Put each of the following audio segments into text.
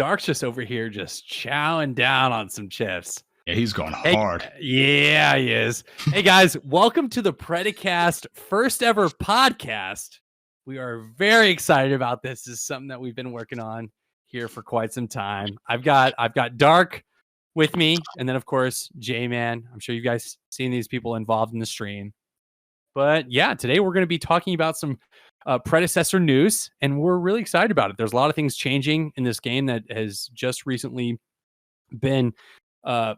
Dark's just over here just chowing down on some chips. Yeah, he's going hard. Yeah, he is. Hey guys, welcome to the Predecast first ever podcast. We are very excited about this. This is something that we've been working on here for quite some time. I've got Dark with me, and then of course J-Man. I'm sure you guys seen these people involved in the stream. But yeah, today we're going to be talking about some Predecessor news, and we're really excited about it. There's a lot of things changing in this game that has just recently been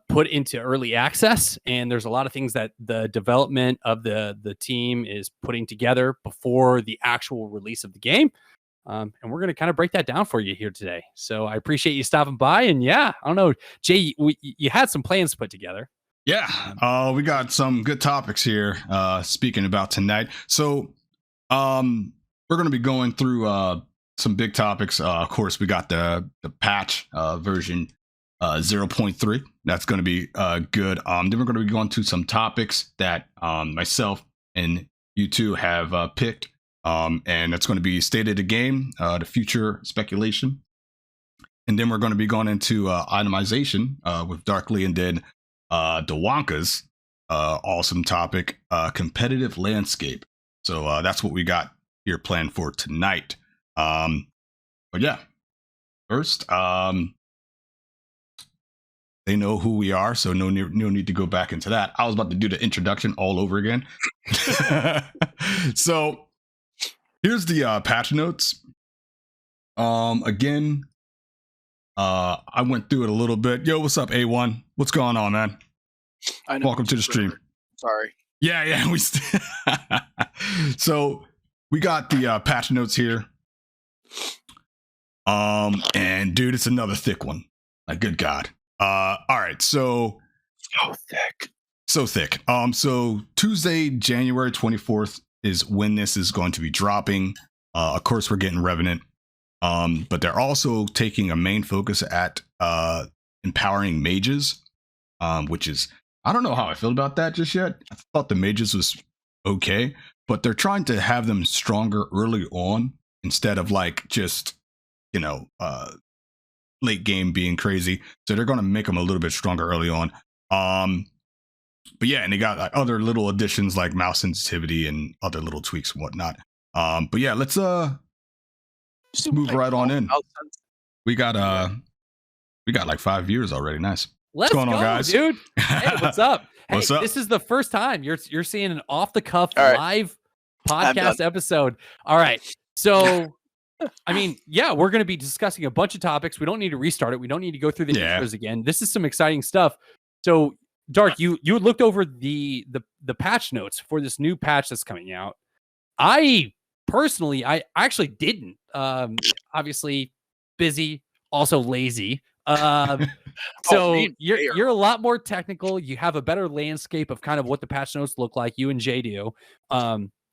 put into early access, and there's a lot of things that the development of the team is putting together before the actual release of the game. And we're going to kind of break that down for you here today. So I appreciate you stopping by. And yeah, I don't know, Jay, you had some plans put together. Yeah, we got some good topics here speaking about tonight. So we're going to be going through some big topics. Of course, we got the patch version 0.3. That's going to be good. Then we're going to be going to some topics that myself and you two have picked. And that's going to be state of the game, the future speculation. And then we're going to be going into itemization with Darkly, and then the Wonka's awesome topic, competitive landscape. So that's what we got here planned for tonight. But yeah, first, they know who we are, so no need to go back into that. I was about to do the introduction all over again. So here's the patch notes. Again, I went through it a little bit. Yo, what's up, A1? What's going on, man? Welcome to the stream. Sorry. Yeah. So we got the patch notes here. And dude, it's another thick one. Like, good God. All right, so thick. So Tuesday, January 24th is when this is going to be dropping. Of course, we're getting Revenant. But they're also taking a main focus at empowering mages, which is, I don't know how I feel about that just yet. I thought the mages was okay, but they're trying to have them stronger early on instead of like just, late game being crazy. So they're going to make them a little bit stronger early on. But yeah, and they got like other little additions like mouse sensitivity and other little tweaks and whatnot. But yeah, let's move right on in. We got like 5 viewers already. Nice. What's going on, guys? Dude. Hey, what's up? Hey, what's up? This is the first time you're seeing an off the cuff live podcast episode. All right. So I mean, yeah, we're going to be discussing a bunch of topics. We don't need to restart it. We don't need to go through the intros again. This is some exciting stuff. So, Dark, you looked over the patch notes for this new patch that's coming out. I actually didn't. Obviously, busy, also lazy. So you're a lot more technical. You have a better landscape of kind of what the patch notes look like. You and Jay do.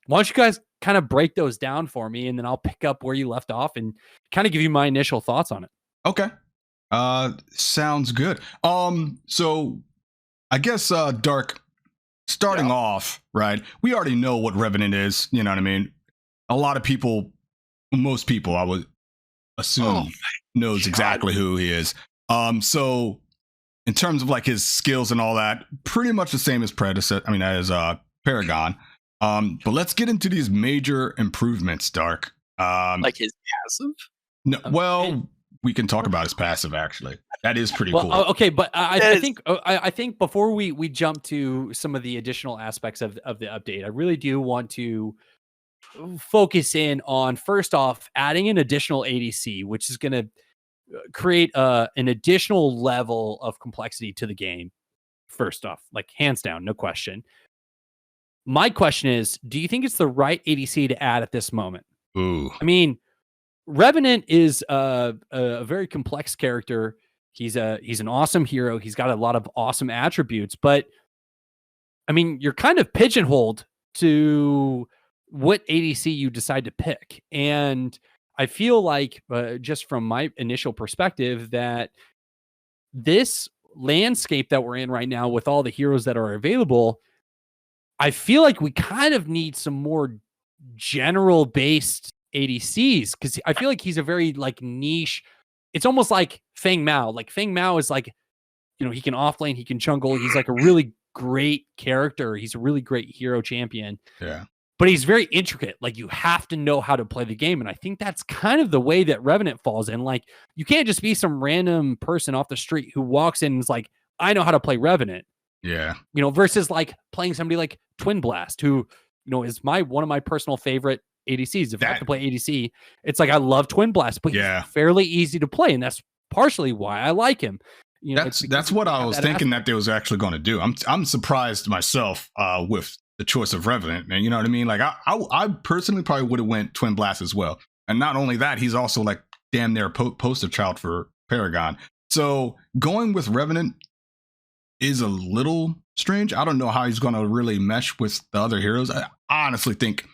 Why don't you guys kind of break those down for me, and then I'll pick up where you left off and kind of give you my initial thoughts on it. Okay. Sounds good. So I guess, Dark, starting off, right? We already know what Revenant is. You know what I mean? A lot of people, most people, I would assume, knows exactly who he is. So in terms of like his skills and all that, pretty much the same as Predecessor. I mean, as Paragon. But let's get into these major improvements, Dark. Like his passive? No, well, we can talk about his passive. Actually, that is pretty cool. Okay, but I think before we jump to some of the additional aspects of the update, I really do want to focus in on, first off, adding an additional ADC, which is going to create an additional level of complexity to the game. First off, like hands down, no question. My question is, do you think it's the right ADC to add at this moment? Ooh. I mean, Revenant is a very complex character. He's an awesome hero. He's got a lot of awesome attributes, but I mean, you're kind of pigeonholed to what ADC you decide to pick. And I feel like, just from my initial perspective, that this landscape that we're in right now with all the heroes that are available, I feel like we kind of need some more general based ADCs, because I feel like he's a very like niche it's almost like Feng Mao. Like Feng Mao is like, he can offlane, he can jungle. He's like a really great character. He's a really great hero champion. Yeah. But he's very intricate. Like you have to know how to play the game. And I think that's kind of the way that Revenant falls in. Like you can't just be some random person off the street who walks in and is like, I know how to play Revenant. Yeah. Versus like playing somebody like Twin Blast, who, is one of my personal favorite ADCs. If I have to play ADC, it's like I love Twin Blast, but he's fairly easy to play. And that's partially why I like him. That's what I was thinking that they was actually going to do. I'm surprised myself with the choice of Revenant, man. You know what I mean? Like I personally probably would have went Twin Blast as well. And not only that, he's also like damn near poster child for Paragon. So going with Revenant is a little strange. I don't know how he's going to really mesh with the other heroes. I honestly think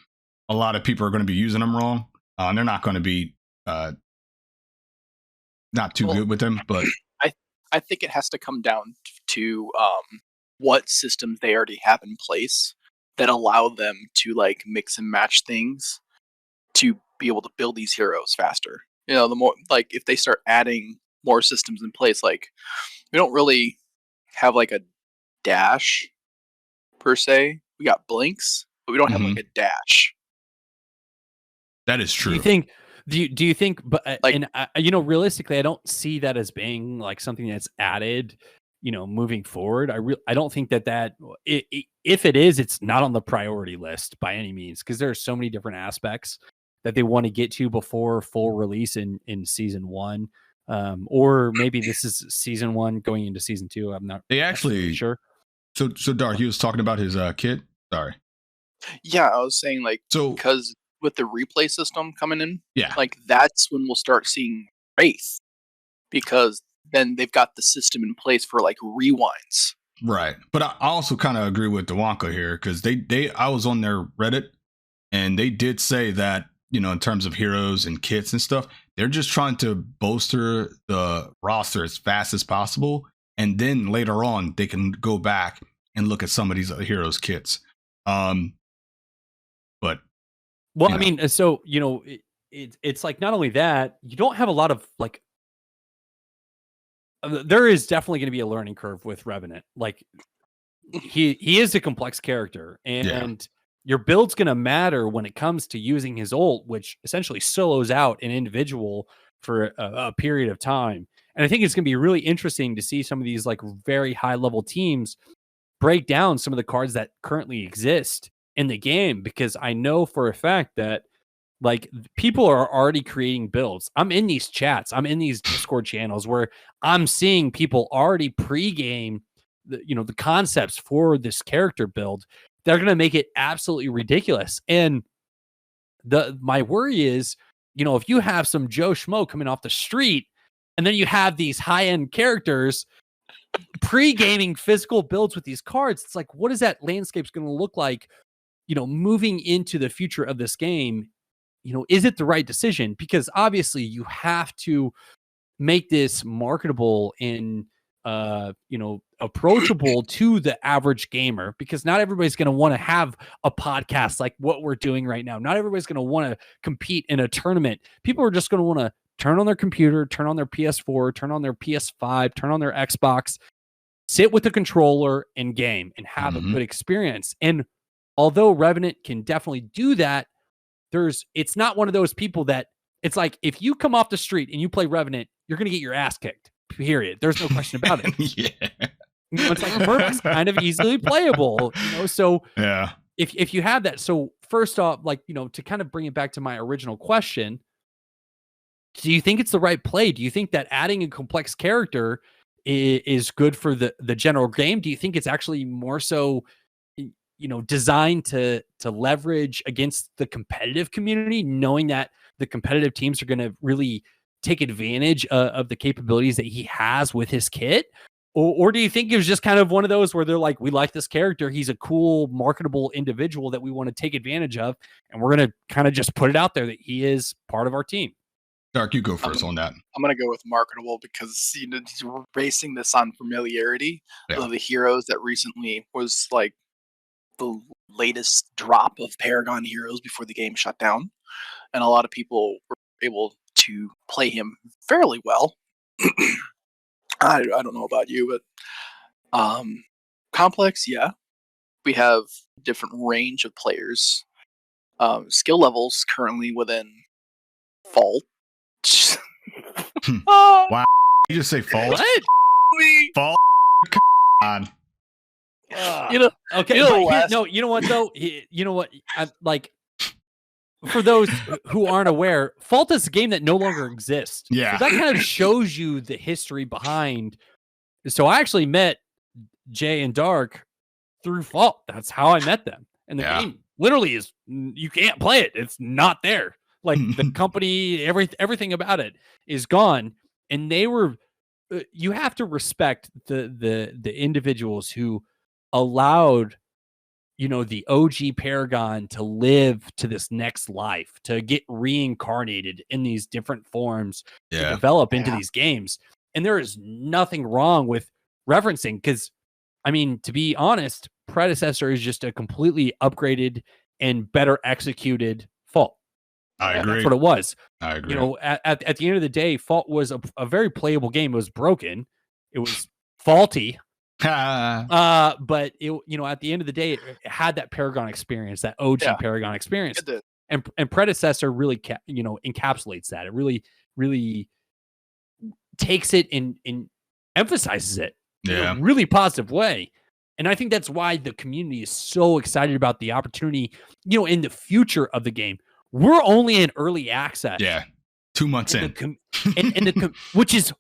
a lot of people are going to be using him wrong. They're not going to be not too good with him, but I think it has to come down to what systems they already have in place that allow them to like mix and match things to be able to build these heroes faster. The more like if they start adding more systems in place, like we don't really have like a dash per se. We got blinks, but we don't have like a dash. That is true. Do you think, but realistically, I don't see that as being like something that's added, moving forward. I don't think that if it is, it's not on the priority list by any means, because there are so many different aspects that they want to get to before full release in season 1. Or maybe this is season 1 going into season 2. I'm not. They actually sure. So Dark, he was talking about his kid. Sorry. Yeah, I was saying because with the replay system coming in, like that's when we'll start seeing Wraith, because then they've got the system in place for like rewinds. Right. But I also kind of agree with Dewanka here, because I was on their Reddit and they did say that, in terms of heroes and kits and stuff, they're just trying to bolster the roster as fast as possible. And then later on, they can go back and look at some of these other heroes' kits. But I mean, so, it's like not only that, you don't have a lot of like, there is definitely going to be a learning curve with Revenant. Like he is a complex character, and your build's going to matter when it comes to using his ult, which essentially solos out an individual for a period of time. And I think it's going to be really interesting to see some of these like very high level teams break down some of the cards that currently exist in the game, because I know for a fact that like people are already creating builds. I'm in these chats, I'm in these Discord channels where I'm seeing people already pre-game the concepts for this character build. They're going to make it absolutely ridiculous. And my worry is, if you have some Joe Schmo coming off the street and then you have these high-end characters pre-gaming physical builds with these cards, it's like, what is that landscape's going to look like, moving into the future of this game? Is it the right decision? Because obviously you have to make this marketable and, approachable to the average gamer, because not everybody's going to want to have a podcast like what we're doing right now. Not everybody's going to want to compete in a tournament. People are just going to want to turn on their computer, turn on their PS4, turn on their PS5, turn on their Xbox, sit with the controller and game and have a good experience. And although Revenant can definitely do that, it's not one of those people that it's like, if you come off the street and you play Revenant, you're going to get your ass kicked, period. There's no question about it. It's like Murph's kind of easily playable, so if you have that. So first off, like, to kind of bring it back to my original question, do you think it's the right play? Do you think that adding a complex character is good for the general game? Do you think it's actually more so designed to leverage against the competitive community, knowing that the competitive teams are going to really take advantage of the capabilities that he has with his kit? Or do you think it was just kind of one of those where they're like, we like this character, he's a cool, marketable individual that we want to take advantage of, and we're going to kind of just put it out there that he is part of our team? Dark, you go first on that. I'm going to go with marketable, because he's basing this on familiarity of the heroes that recently was like the latest drop of Paragon heroes before the game shut down, and a lot of people were able to play him fairly well. I don't know about you, but complex, yeah. We have different range of players. Skill levels currently within Fault. Wow. You just say fault? What? Fault? God. You know, Okay. you know, but last- no, you know what though? You know what? Like, for those who aren't aware, Fault is a game that no longer exists. Yeah. So that kind of shows you the history behind. So I actually met Jay and Dark through Fault. That's how I met them. And the Yeah. game literally is, you can't play it. It's not there. Like the company, everything about it is gone. And they were, you have to respect the individuals who allowed, you know, the OG Paragon to live to this next life, to get reincarnated in these different forms, to Yeah. develop into Yeah. these games. And there is nothing wrong with referencing, because, I mean, to be honest, Predecessor is just a completely upgraded and better executed Fault. I agree. That's what it was. I agree. You know, at the end of the day, Fault was a very playable game. It was broken. It was faulty. But it, you know, at the end of the day, it had that Paragon experience, that OG Yeah. Paragon experience. it did. And Predecessor really encapsulates that. It really takes it and emphasizes it in Yeah. a really positive way. And I think that's why the community is so excited about the opportunity, you know, in the future of the game. We're only in early access. Yeah. 2 months in. Which is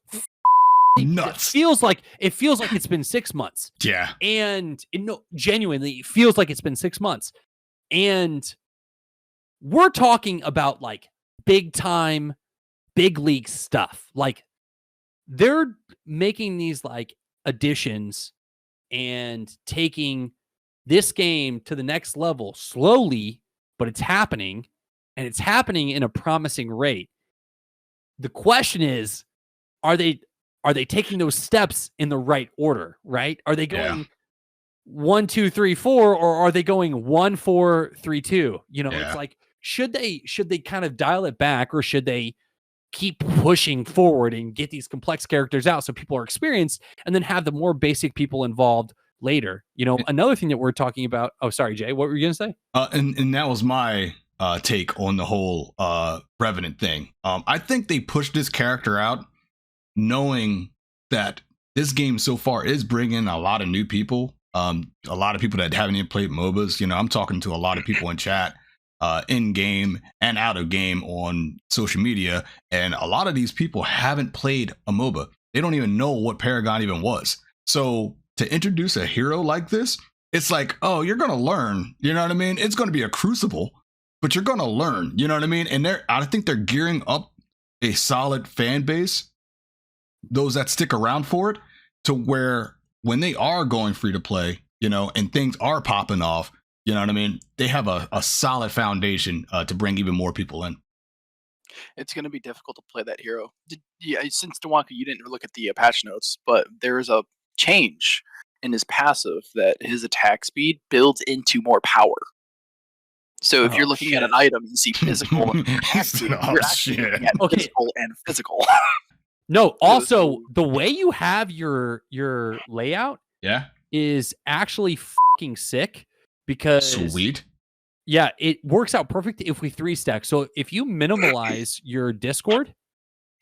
Nuts. It feels like it's been 6 months. Yeah. And no, genuinely, it feels like it's been 6 months. And we're talking about like big time, big league stuff. Like, they're making these like additions and taking this game to the next level slowly, but it's happening, and it's happening in a promising rate. The question is, are they taking those steps in the right order, right? Are they going 1, 2, 3, 4, or are they going 1, 4, 3, 2? You know, Yeah. it's like, should they kind of dial it back, or should they keep pushing forward and get these complex characters out so people are experienced, and then have the more basic people involved later? You know, another thing that we're talking about. Oh, sorry, Jay, what were you gonna say? And that was my take on the whole Revenant thing. I think they pushed this character out knowing that this game so far is bringing a lot of new people, a lot of people that haven't even played MOBAs. You know, I'm talking to a lot of people in chat, in game and out of game on social media, and a lot of these people haven't played a MOBA. They don't even know what Paragon even was. So to introduce a hero like this, it's like, oh, you're gonna learn. You know what I mean? It's gonna be a crucible, but you're gonna learn. You know what I mean? And I think they're gearing up a solid fan base, those that stick around for it, to where when they are going free to play, you know, and things are popping off, you know what I mean? They have a solid foundation to bring even more people in. It's going to be difficult to play that hero. Since Dewonka, you didn't look at the patch notes, but there's a change in his passive that his attack speed builds into more power. So if Oh, you're looking at shit. an item and see physical and attack speed, Oh, you're actually shit. looking at Okay. physical and physical. No, also the way you have your layout Yeah. is actually fucking sick, because Sweet. yeah, it works out perfect if we 3-stack. So if you minimalize your Discord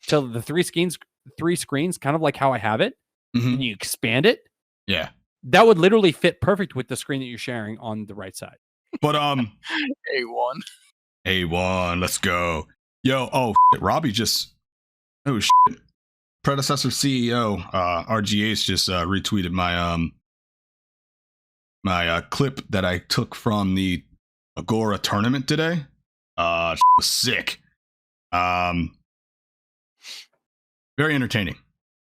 to the 3 screens, kind of like how I have it, Mhm. and you expand it, Yeah. that would literally fit perfect with the screen that you're sharing on the right side. But A1. A1, let's go. Yo, Robbie just Predecessor CEO RGH just retweeted my my clip that I took from the Agora tournament today. Was sick. Very entertaining.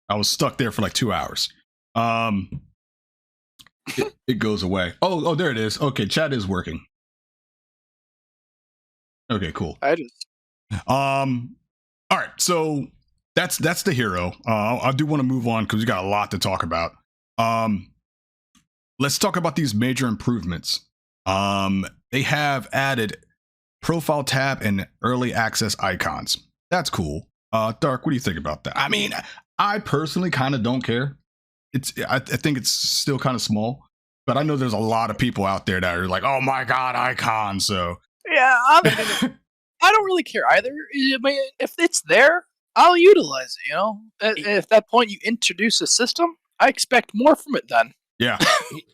I was stuck there for like 2 hours. It goes away. Oh, there it is. Okay, chat is working. Okay, cool. All right, so that's the hero. I do want to move on because we got a lot to talk about. Let's talk about these major improvements. They have added profile tab and early access icons. That's cool. Dark, what do you think about that? I mean, I personally kind of don't care. I think it's still kind of small, but I know there's a lot of people out there that are like, oh my God, icon. So Yeah, I don't really care either. I mean, if it's there, I'll utilize it. At that point you introduce a system, I expect more from it then. yeah.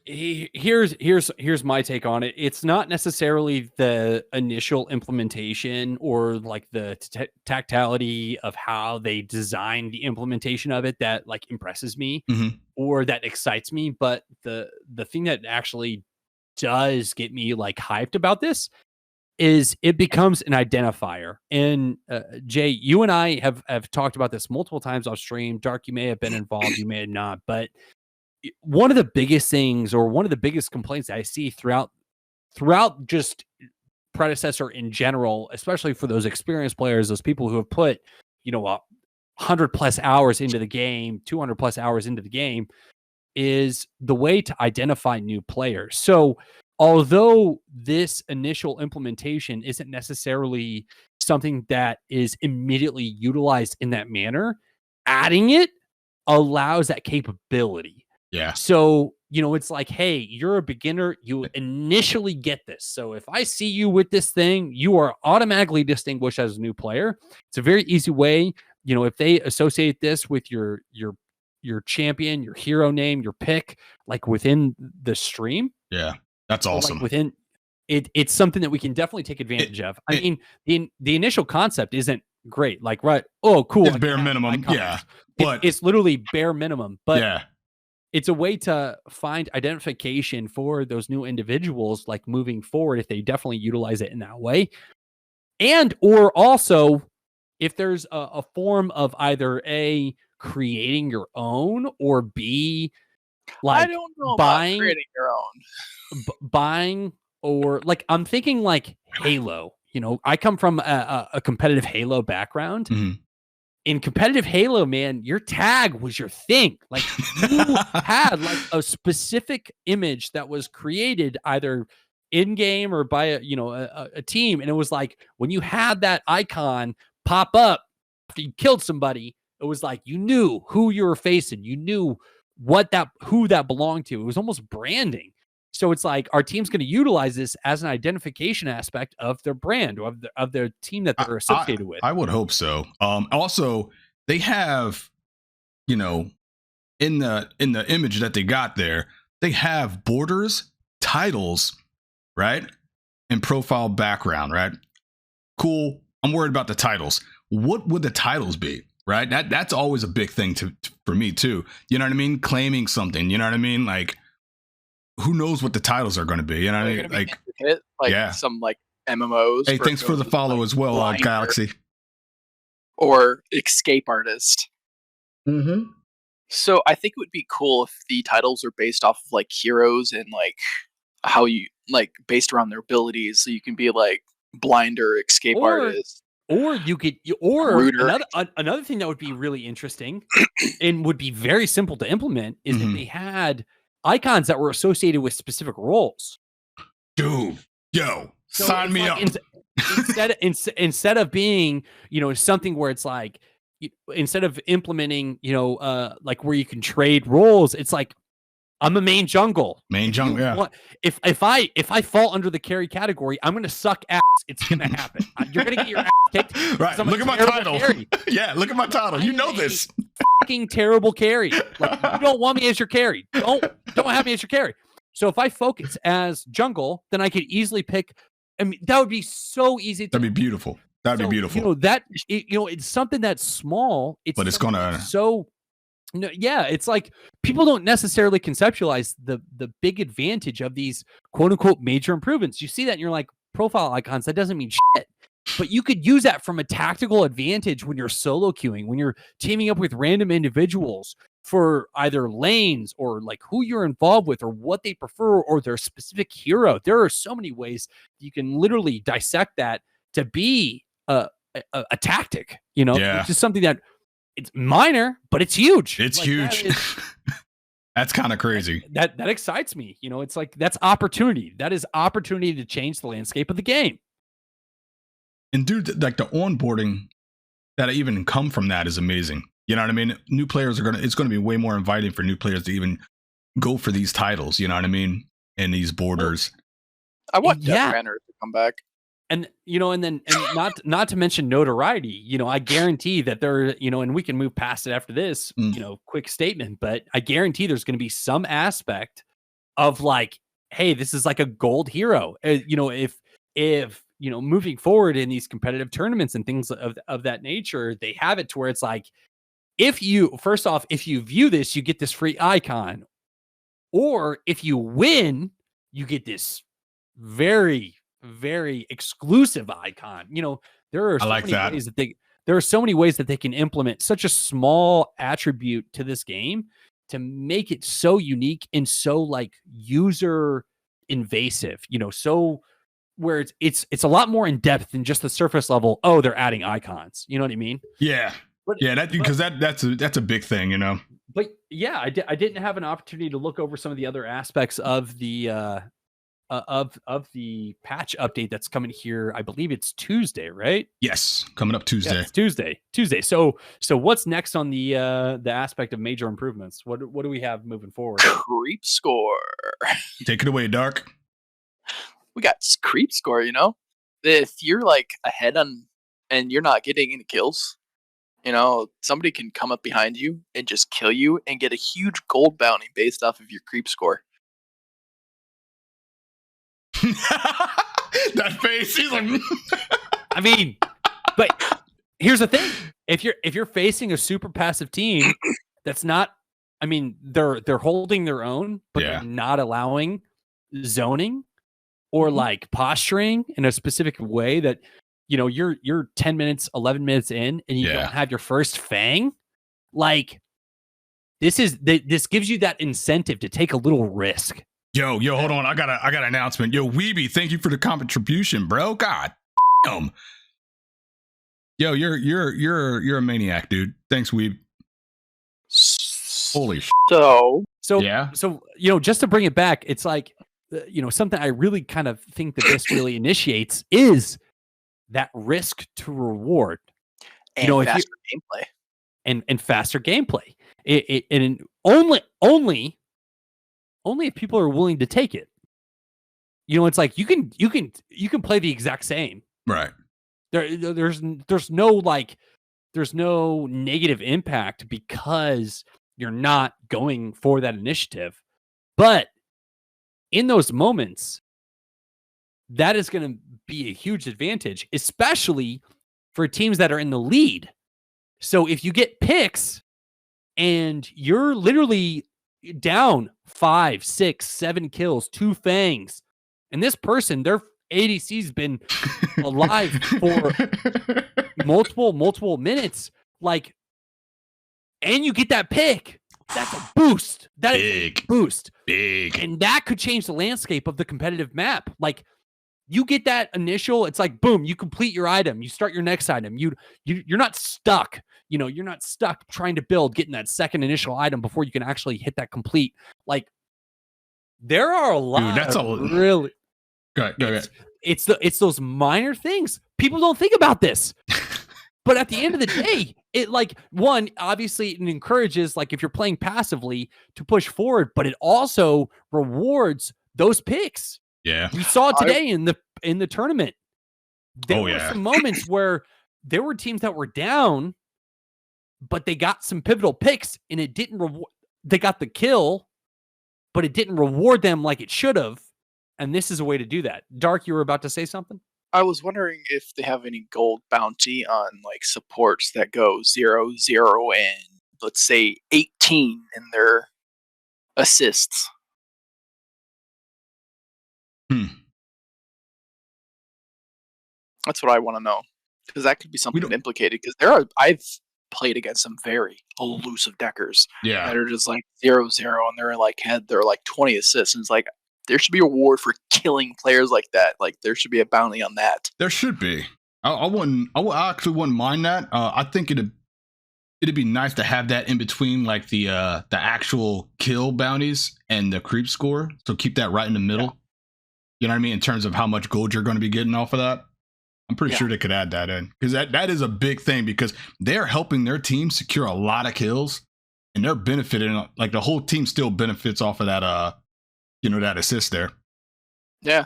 Here's my take on it. It's not necessarily the initial implementation or like the tactility of how they design the implementation of it that like impresses me or that excites me, but the thing that actually does get me like hyped about this is it becomes an identifier. And Jay, you and I have talked about this multiple times off stream. Dark, you may have been involved, you may have not, but one of the biggest things or one of the biggest complaints I see throughout just Predecessor in general, especially for those experienced players, those people who have put, 100+ hours into the game, 200+ hours into the game, is the way to identify new players. So although this initial implementation isn't necessarily something that is immediately utilized in that manner, adding it allows that capability. Yeah. So, it's like, hey, you're a beginner. You initially get this. So if I see you with this thing, you are automatically distinguished as a new player. It's a very easy way. If they associate this with your champion, your hero name, your pick, like within the stream. Yeah. That's awesome. Like within it's something that we can definitely take advantage of. I mean, the initial concept isn't great. Like, right. Oh, cool. It's bare minimum. Yeah. But it's literally bare minimum. But yeah. It's a way to find identification for those new individuals, like moving forward, if they definitely utilize it in that way. And, or also, if there's a form of either A, creating your own, or B, like I don't know buying, about creating your own. Buying, or like, I'm thinking like Halo. I come from a competitive Halo background. In competitive Halo, man, your tag was your thing. Like you had like a specific image that was created either in game or by a team, and it was like when you had that icon pop up after you killed somebody, it was like you knew who you were facing, you knew who that belonged to. It was almost branding. So it's like our team's going to utilize this as an identification aspect of their brand or of their team that they're associated with. I would hope so. Also, they have, in the image that they got there, they have borders, titles, right, and profile background, right? Cool. I'm worried about the titles. What would the titles be? Right. That's always a big thing for me too. You know what I mean? Claiming something. You know what I mean? Like, who knows what the titles are going to be? You know what I mean? Like some like MMOs. Hey, thanks for the follow as well, Galaxy. Or Escape Artist. So I think it would be cool if the titles are based off of like heroes and like how you like based around their abilities. So you can be like Blinder, Escape Artist. Or you could, another thing that would be really interesting and would be very simple to implement is if they had icons that were associated with specific roles. Dude, sign me up. Instead of being, something where it's like, instead of implementing, like where you can trade roles, it's like, I'm a main jungle. Yeah. If I fall under the carry category, I'm gonna suck ass. It's gonna happen. You're gonna get your ass kicked. Right. Look at my title. Yeah. Look at my title. You know this. Fucking terrible carry. Like, you don't want me as your carry. Don't have me as your carry. So if I focus as jungle, then I could easily pick. I mean, that would be so easy. That'd be beautiful. That'd be beautiful. It's something that's small. But it's gonna No, yeah, it's like people don't necessarily conceptualize the big advantage of these quote unquote major improvements. You see that and you're like, profile icons, that doesn't mean shit. But you could use that from a tactical advantage when you're solo queuing, when you're teaming up with random individuals for either lanes or like who you're involved with or what they prefer or their specific hero. There are so many ways you can literally dissect that to be a tactic, which is something that it's minor, but it's huge. It's like, huge. That's kind of crazy. That excites me. It's like that's opportunity. That is opportunity to change the landscape of the game. And dude, like the onboarding that even come from that is amazing. You know what I mean? New players it's going to be way more inviting for new players to even go for these titles. You know what I mean? And these borders. I want Death Runner to come back. And and not to mention notoriety. I guarantee that there, and we can move past it after this, quick statement, but I guarantee there's going to be some aspect of like, hey, this is like a gold hero. If moving forward in these competitive tournaments and things of that nature, they have it to where it's like, if you view this, you get this free icon, or if you win, you get this very, very exclusive icon. There are so many ways that they can implement such a small attribute to this game to make it so unique and so like user invasive, so where it's a lot more in depth than just the surface level. Oh, they're adding icons. You know what I mean? Yeah. That's a big thing, But yeah, I didn't have an opportunity to look over some of the other aspects of the patch update that's coming here. I believe it's Tuesday, right? Yes, coming up Tuesday. Yeah, it's Tuesday. So what's next on the aspect of major improvements? What do we have moving forward? Creep score. Take it away, Dark. We got creep score. If you're like ahead and you're not getting any kills, somebody can come up behind you and just kill you and get a huge gold bounty based off of your creep score. That face, he's like I mean, but here's the thing. If you're facing a super passive team that's not, I mean, they're holding their own, but they're not allowing zoning or like posturing in a specific way that, you're 10 minutes, 11 minutes in and you don't have your first fang. Like this gives you that incentive to take a little risk. Yo, hold on. I got an announcement. Yo, Weeby, thank you for the contribution, bro. God damn. Yo, you're a maniac, dude. Thanks, Weeb. Holy shit. So just to bring it back, it's like something I really kind of think that this really initiates is that risk to reward. And faster gameplay. And faster gameplay. And only if people are willing to take it. It's like you can play the exact same. Right. There's no negative impact because you're not going for that initiative. But in those moments, that is going to be a huge advantage, especially for teams that are in the lead. So if you get picks and you're literally down 5, 6, 7 kills, 2 fangs, and this person, their ADC's been alive for multiple minutes, like, and you get that pick, that's a boost. That is a boost. Big. And that could change the landscape of the competitive map. Like, you get that initial, it's like, boom, you complete your item. You start your next item. You're not stuck. You're not stuck trying to build, getting that second initial item before you can actually hit that complete. Like, there are a lot. Dude, that's really. Go ahead. It's those minor things. People don't think about this. But at the end of the day, it obviously it encourages, like, if you're playing passively, to push forward, but it also rewards those picks. Yeah. We saw it today in the tournament. There were some moments where there were teams that were down, but they got some pivotal picks and it didn't they got the kill, but it didn't reward them like it should have. And this is a way to do that. Dark, you were about to say something? I was wondering if they have any gold bounty on like supports that go 0, 0, and let's say 18 in their assists. That's what I want to know, because that could be something implicated. Because I've played against some very elusive deckers that are just like 0, 0, and they're like 20 assists, and it's like there should be a reward for killing players like that. Like there should be a bounty on that. There should be. I actually wouldn't mind that. I think it'd be nice to have that in between, like the actual kill bounties and the creep score. So keep that right in the middle. Yeah. You know what I mean? In terms of how much gold you're going to be getting off of that. I'm pretty Yeah. sure they could add that in, because that is a big thing, because they're helping their team secure a lot of kills, and they're benefiting. Like the whole team still benefits off of that. That assist there. Yeah.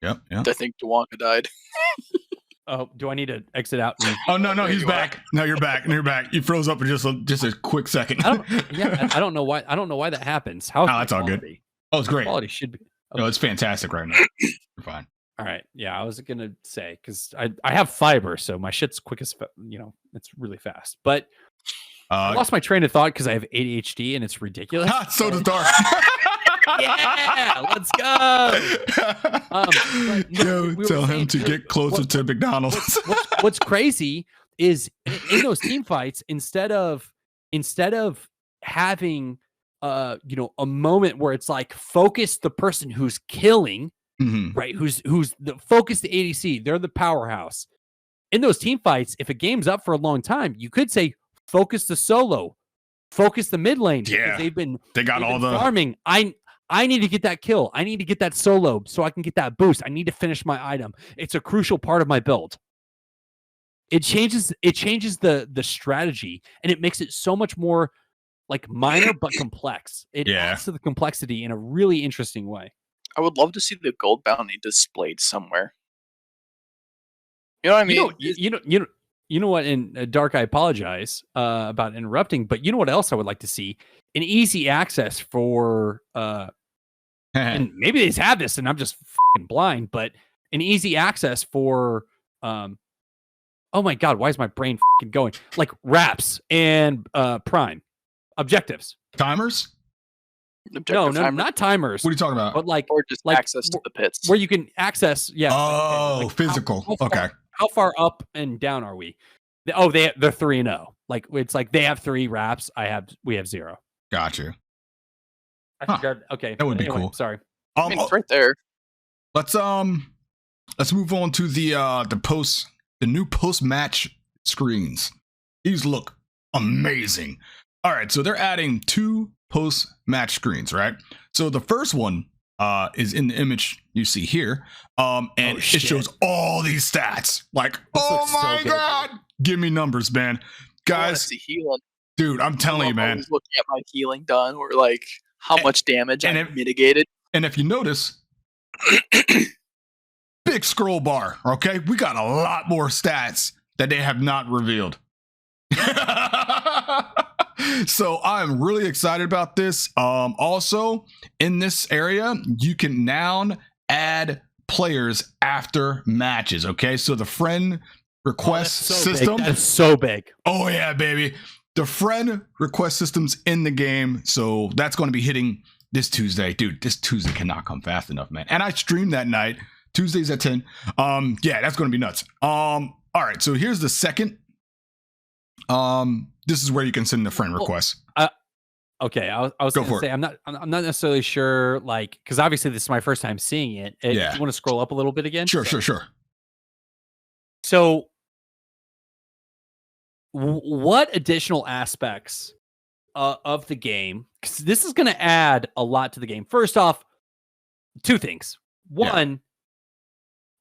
Yep. I think Dewonka died. Oh, do I need to exit out? Oh no, There he's you back. No, you're back. You're back. You froze up for just a quick second. I don't know why. I don't know why that happens. How? That's all good. Oh, it's great. Quality should be. No, it's fantastic right now. You're fine. All right. Yeah, I was gonna say because I have fiber, so my shit's quick as it's really fast. But I lost my train of thought because I have ADHD and it's ridiculous. So does Dark. Yeah, let's go. Tell him to get closer to McDonald's. What's crazy is in those team fights, instead of having a moment where it's like focus the person who's killing, right? Who's the focus the ADC, they're the powerhouse. In those team fights, if a game's up for a long time, you could say focus the solo, focus the mid lane. Yeah, because they got all the farming. I need to get that kill. I need to get that solo so I can get that boost. I need to finish my item. It's a crucial part of my build. It changes the strategy, and it makes it so much more like minor but complex. It adds to the complexity in a really interesting way. I would love to see the gold bounty displayed somewhere. You know what I mean? You know what? In Dark, I apologize about interrupting, but you know what else I would like to see? An easy access for and maybe they have this and I'm just fucking blind, but an easy access for oh my god, why is my brain fucking going? Like wraps and prime objectives. Timers? No, not timers. What are you talking about? But or just access to the pits where you can access. Yeah. Oh, like physical. Okay. How far up and down are we? Oh, they're 3-0. Like it's like they have 3 wraps. We have 0. Got you. Okay, that would be cool. Sorry. I mean, it's right there. Let's move on to the new post match screens. These look amazing. All right, so they're adding 2 post match screens, right? So the first one is in the image you see here, and it shows all these stats. Like, oh my god, give me numbers, man, guys. Healing. Dude, I'm telling you, man. I was looking at my healing done, or like how much damage I mitigated. And if you notice, big scroll bar. Okay, we got a lot more stats that they have not revealed. So I'm really excited about this. Also, in this area, you can now add players after matches. Okay, so the friend request system. That's so big. Oh yeah, baby. The friend request system's in the game, so that's going to be hitting this Tuesday. Dude, this Tuesday cannot come fast enough, man. And I stream that night. Tuesdays at 10. Yeah, that's going to be nuts. All right, so here's the second. This is where you can send the friend request. Okay, I was going to say I'm not necessarily sure, like, because obviously this is my first time seeing it. Yeah. You want to scroll up a little bit again? Sure. So, what additional aspects of the game? Because this is going to add a lot to the game. First off, 2 things. One,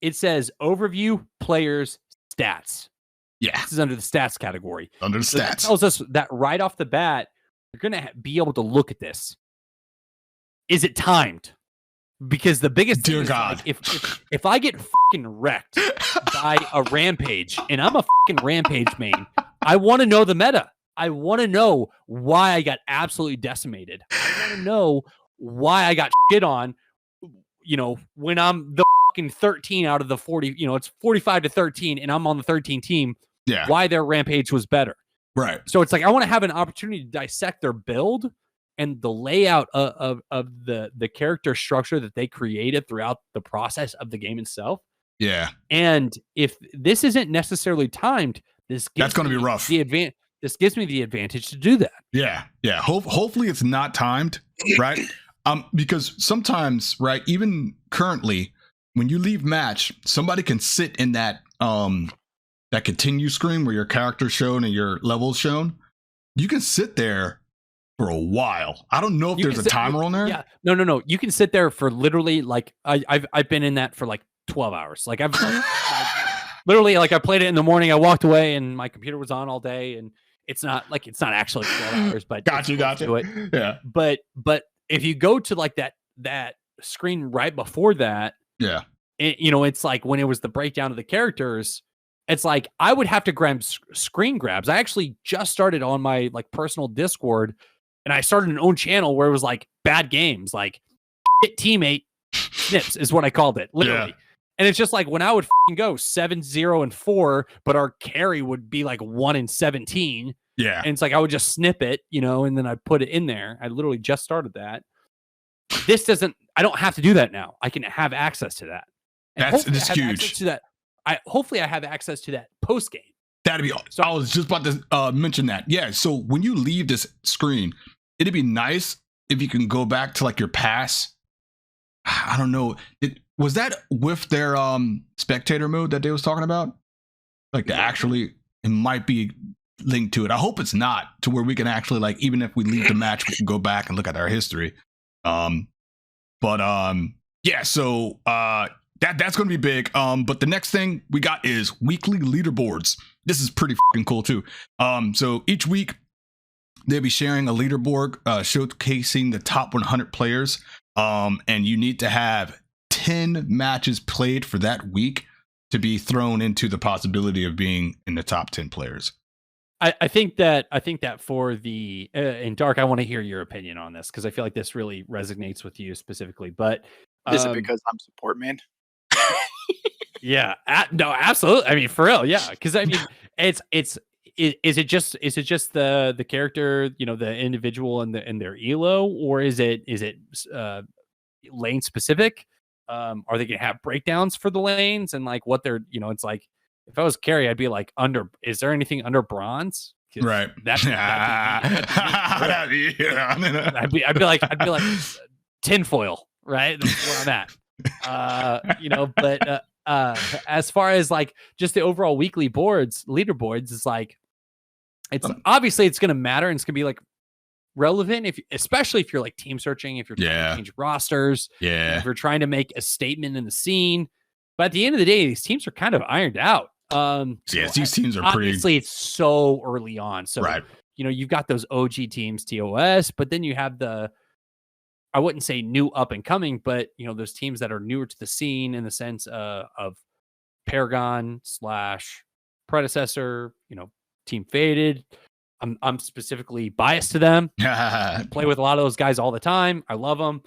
it says overview players stats. Yeah, this is under the stats category. Under the stats, that tells us that right off the bat, you're going to be able to look at this. Is it timed? Because the biggest thing is, like, if I get fucking wrecked by a rampage and I'm a fucking rampage main, I want to know the meta. I want to know why I got absolutely decimated. I want to know why I got shit on, when I'm the fucking 13 out of the 40, it's 45 to 13 and I'm on the 13 team. Yeah. Why their rampage was better. Right. So it's like, I want to have an opportunity to dissect their build and the layout of the character structure that they created throughout the process of the game itself. Yeah. And if this isn't necessarily timed, that's going to be rough. This gives me the advantage to do that. Yeah. Yeah. Hopefully it's not timed, right? Because sometimes, right, even currently, when you leave match, somebody can sit in that that continue screen where your character's shown and your level's shown. You can sit there for a while. I don't know if there's a timer on there. Yeah. No. You can sit there for literally, like, I've been in that for like 12 hours. Like I've literally, like I played it in the morning. I walked away and my computer was on all day, and it's not actually 12 hours, but got you. Yeah. But if you go to like that screen right before that, yeah, it's like when it was the breakdown of the characters, it's like I would have to grab screen grabs. I actually just started on my like personal Discord, and I started an own channel where it was like bad games, like teammate snips is what I called it, literally. Yeah. And it's just like when I would go 7-0-4, but our carry would be like 1-17. Yeah. And it's like I would just snip it, and then I'd put it in there. I literally just started that. I don't have to do that now. I can have access to that. And That's huge. To that. Hopefully I have access to that post game. That'd be awesome. So I was just about to mention that. Yeah. So when you leave this screen, it'd be nice if you can go back to like your pass. I don't know. Was that with their spectator mode that they was talking about? Like it might be linked to it. I hope it's not, to where we can actually, like, even if we leave the match, we can go back and look at our history. Yeah, so that's going to be big. But the next thing we got is weekly leaderboards. This is pretty fucking cool too. So each week they'll be sharing a leaderboard showcasing the top 100 players. And you need to have 10 matches played for that week to be thrown into the possibility of being in the top 10 players. I think that for the and Dark, I want to hear your opinion on this, because I feel like this really resonates with you specifically. But is it because I'm support man? Yeah, no, absolutely. I mean, for real, yeah. Because I mean, is it just the character, the individual and their elo, or is it lane specific? Are they gonna have breakdowns for the lanes and like what they're, it's like, if I was carry, I'd be like, is there anything under bronze? Right. I'd be like tinfoil, right? That's where I'm at. But as far as like just the overall weekly leaderboards, it's like, obviously it's gonna matter, and it's gonna be like relevant especially if you're like team searching, if you're trying to change rosters, if you're trying to make a statement in the scene. But at the end of the day, these teams are kind of ironed out. These teams are obviously it's so early on. So you've got those OG teams, TOS, but then you have I wouldn't say new up and coming, but those teams that are newer to the scene in the sense of Paragon / Predecessor, Team Faded. I'm specifically biased to them. I play with a lot of those guys all the time. I love them.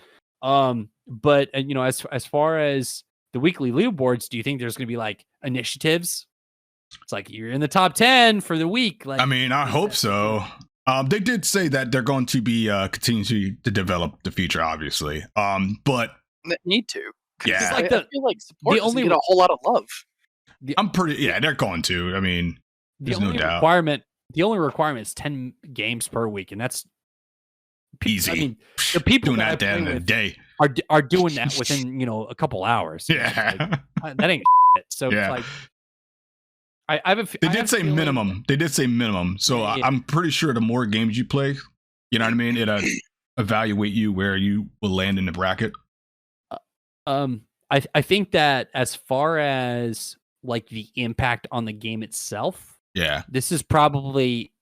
But as far as the weekly leaderboards, do you think there's going to be like initiatives? It's like you're in the top 10 for the week. Like, I mean, I hope so. They did say that they're going to be continuing to develop the feature, obviously. But they need to. Yeah, like I feel like support doesn't get a whole lot of love. They're going to. I mean, there's no doubt. The only requirement is 10 games per week, and that's easy. I mean, the people doing that in a day are doing that within a couple hours. Yeah, like, that ain't shit. So it's like. They did say minimum. So I'm pretty sure the more games you play, you know what I mean? It'll evaluate you where you will land in the bracket. I think that as far as like the impact on the game itself, this is probably,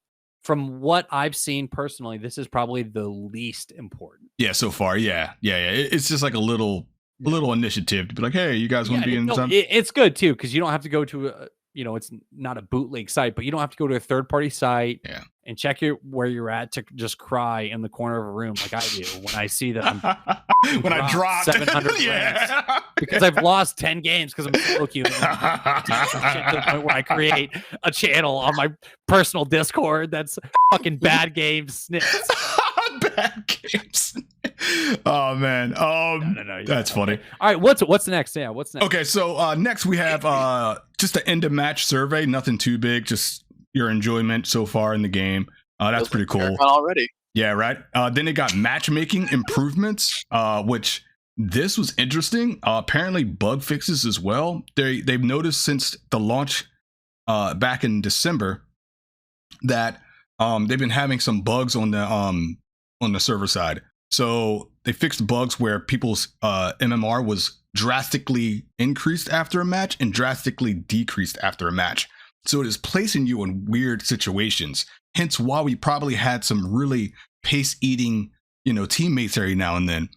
from what I've seen personally, this is probably the least important. Yeah, so far, yeah. It's just like a little initiative to be like, hey, you guys want to be in something? It's good too, because you don't have to go to it's not a bootleg site, but you don't have to go to a third-party site and check where you're at to just cry in the corner of a room like I do when I see that when I dropped 700 ranks because I've lost 10 games because I'm so cute. To the point where I create a channel on my personal Discord that's fucking bad games snips. Bad games. Oh man. No, that's funny. Okay. All right, what's next? Yeah, what's next? Okay, so next we have just an end of match survey. Nothing too big, just your enjoyment so far in the game. That's pretty cool. Already. Yeah, right. Then they got matchmaking improvements, which this was interesting. Apparently bug fixes as well. They've noticed since the launch back in December that they've been having some bugs on the server side. So they fixed bugs where people's MMR was drastically increased after a match and drastically decreased after a match. So it is placing you in weird situations. Hence why we probably had some really pace-eating, teammates every now and then.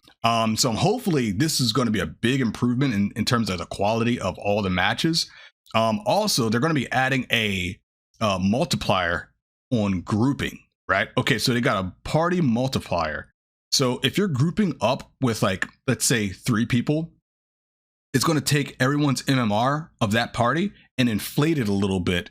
So hopefully this is going to be a big improvement in terms of the quality of all the matches. Also, they're going to be adding a multiplier on grouping, right? Okay, so they got a party multiplier. So if you're grouping up with, like, let's say 3 people, it's going to take everyone's MMR of that party and inflate it a little bit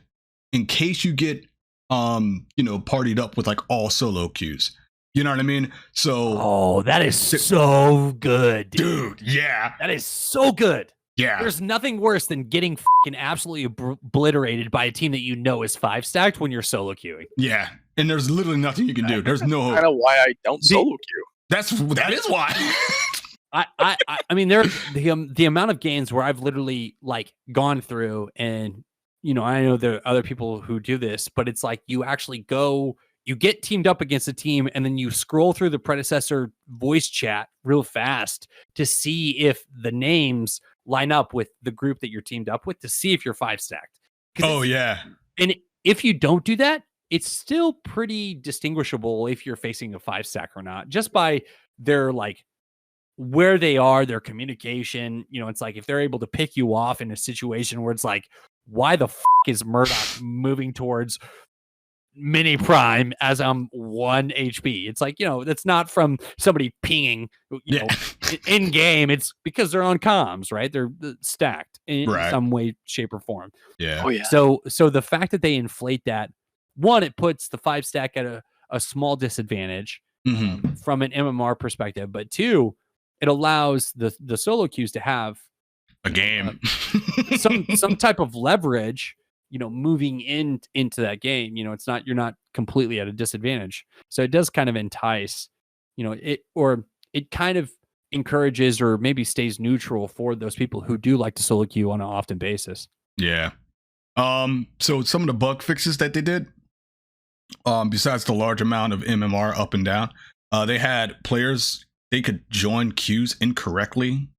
in case you get, partied up with like all solo queues. You know what I mean? So, that is so good, dude. Yeah, that is so good. Yeah, there's nothing worse than getting fucking absolutely obliterated by a team that is 5 stacked when you're solo queuing. Yeah, and there's literally nothing you can do. There's no hope. Kind of why I don't solo queue. That is why. I mean, there the amount of games where I've literally like gone through, and I know there are other people who do this, but it's like you actually you get teamed up against a team, and then you scroll through the Predecessor voice chat real fast to see if the names line up with the group that you're teamed up with, to see if you're 5 stacked. Oh yeah, and if you don't do that, it's still pretty distinguishable if you're facing a 5 stack or not, just by their like where they are, their communication. It's like if they're able to pick you off in a situation where it's like, why the is Murdoch moving towards mini prime as I'm 1 HP? It's like, that's not from somebody pinging in game. It's because they're on comms, right? They're stacked in some way, shape, or form. Yeah. Oh yeah. So the fact that they inflate that, one, it puts the 5 stack at a small disadvantage from an MMR perspective, but 2, it allows the solo queues to have a game, some type of leverage, moving into that game. It's not, you're not completely at a disadvantage. So it does kind of entice, it kind of encourages or maybe stays neutral for those people who do like to solo queue on an often basis. Yeah. So some of the bug fixes that they did, besides the large amount of MMR up and down, they had players, they could join queues incorrectly,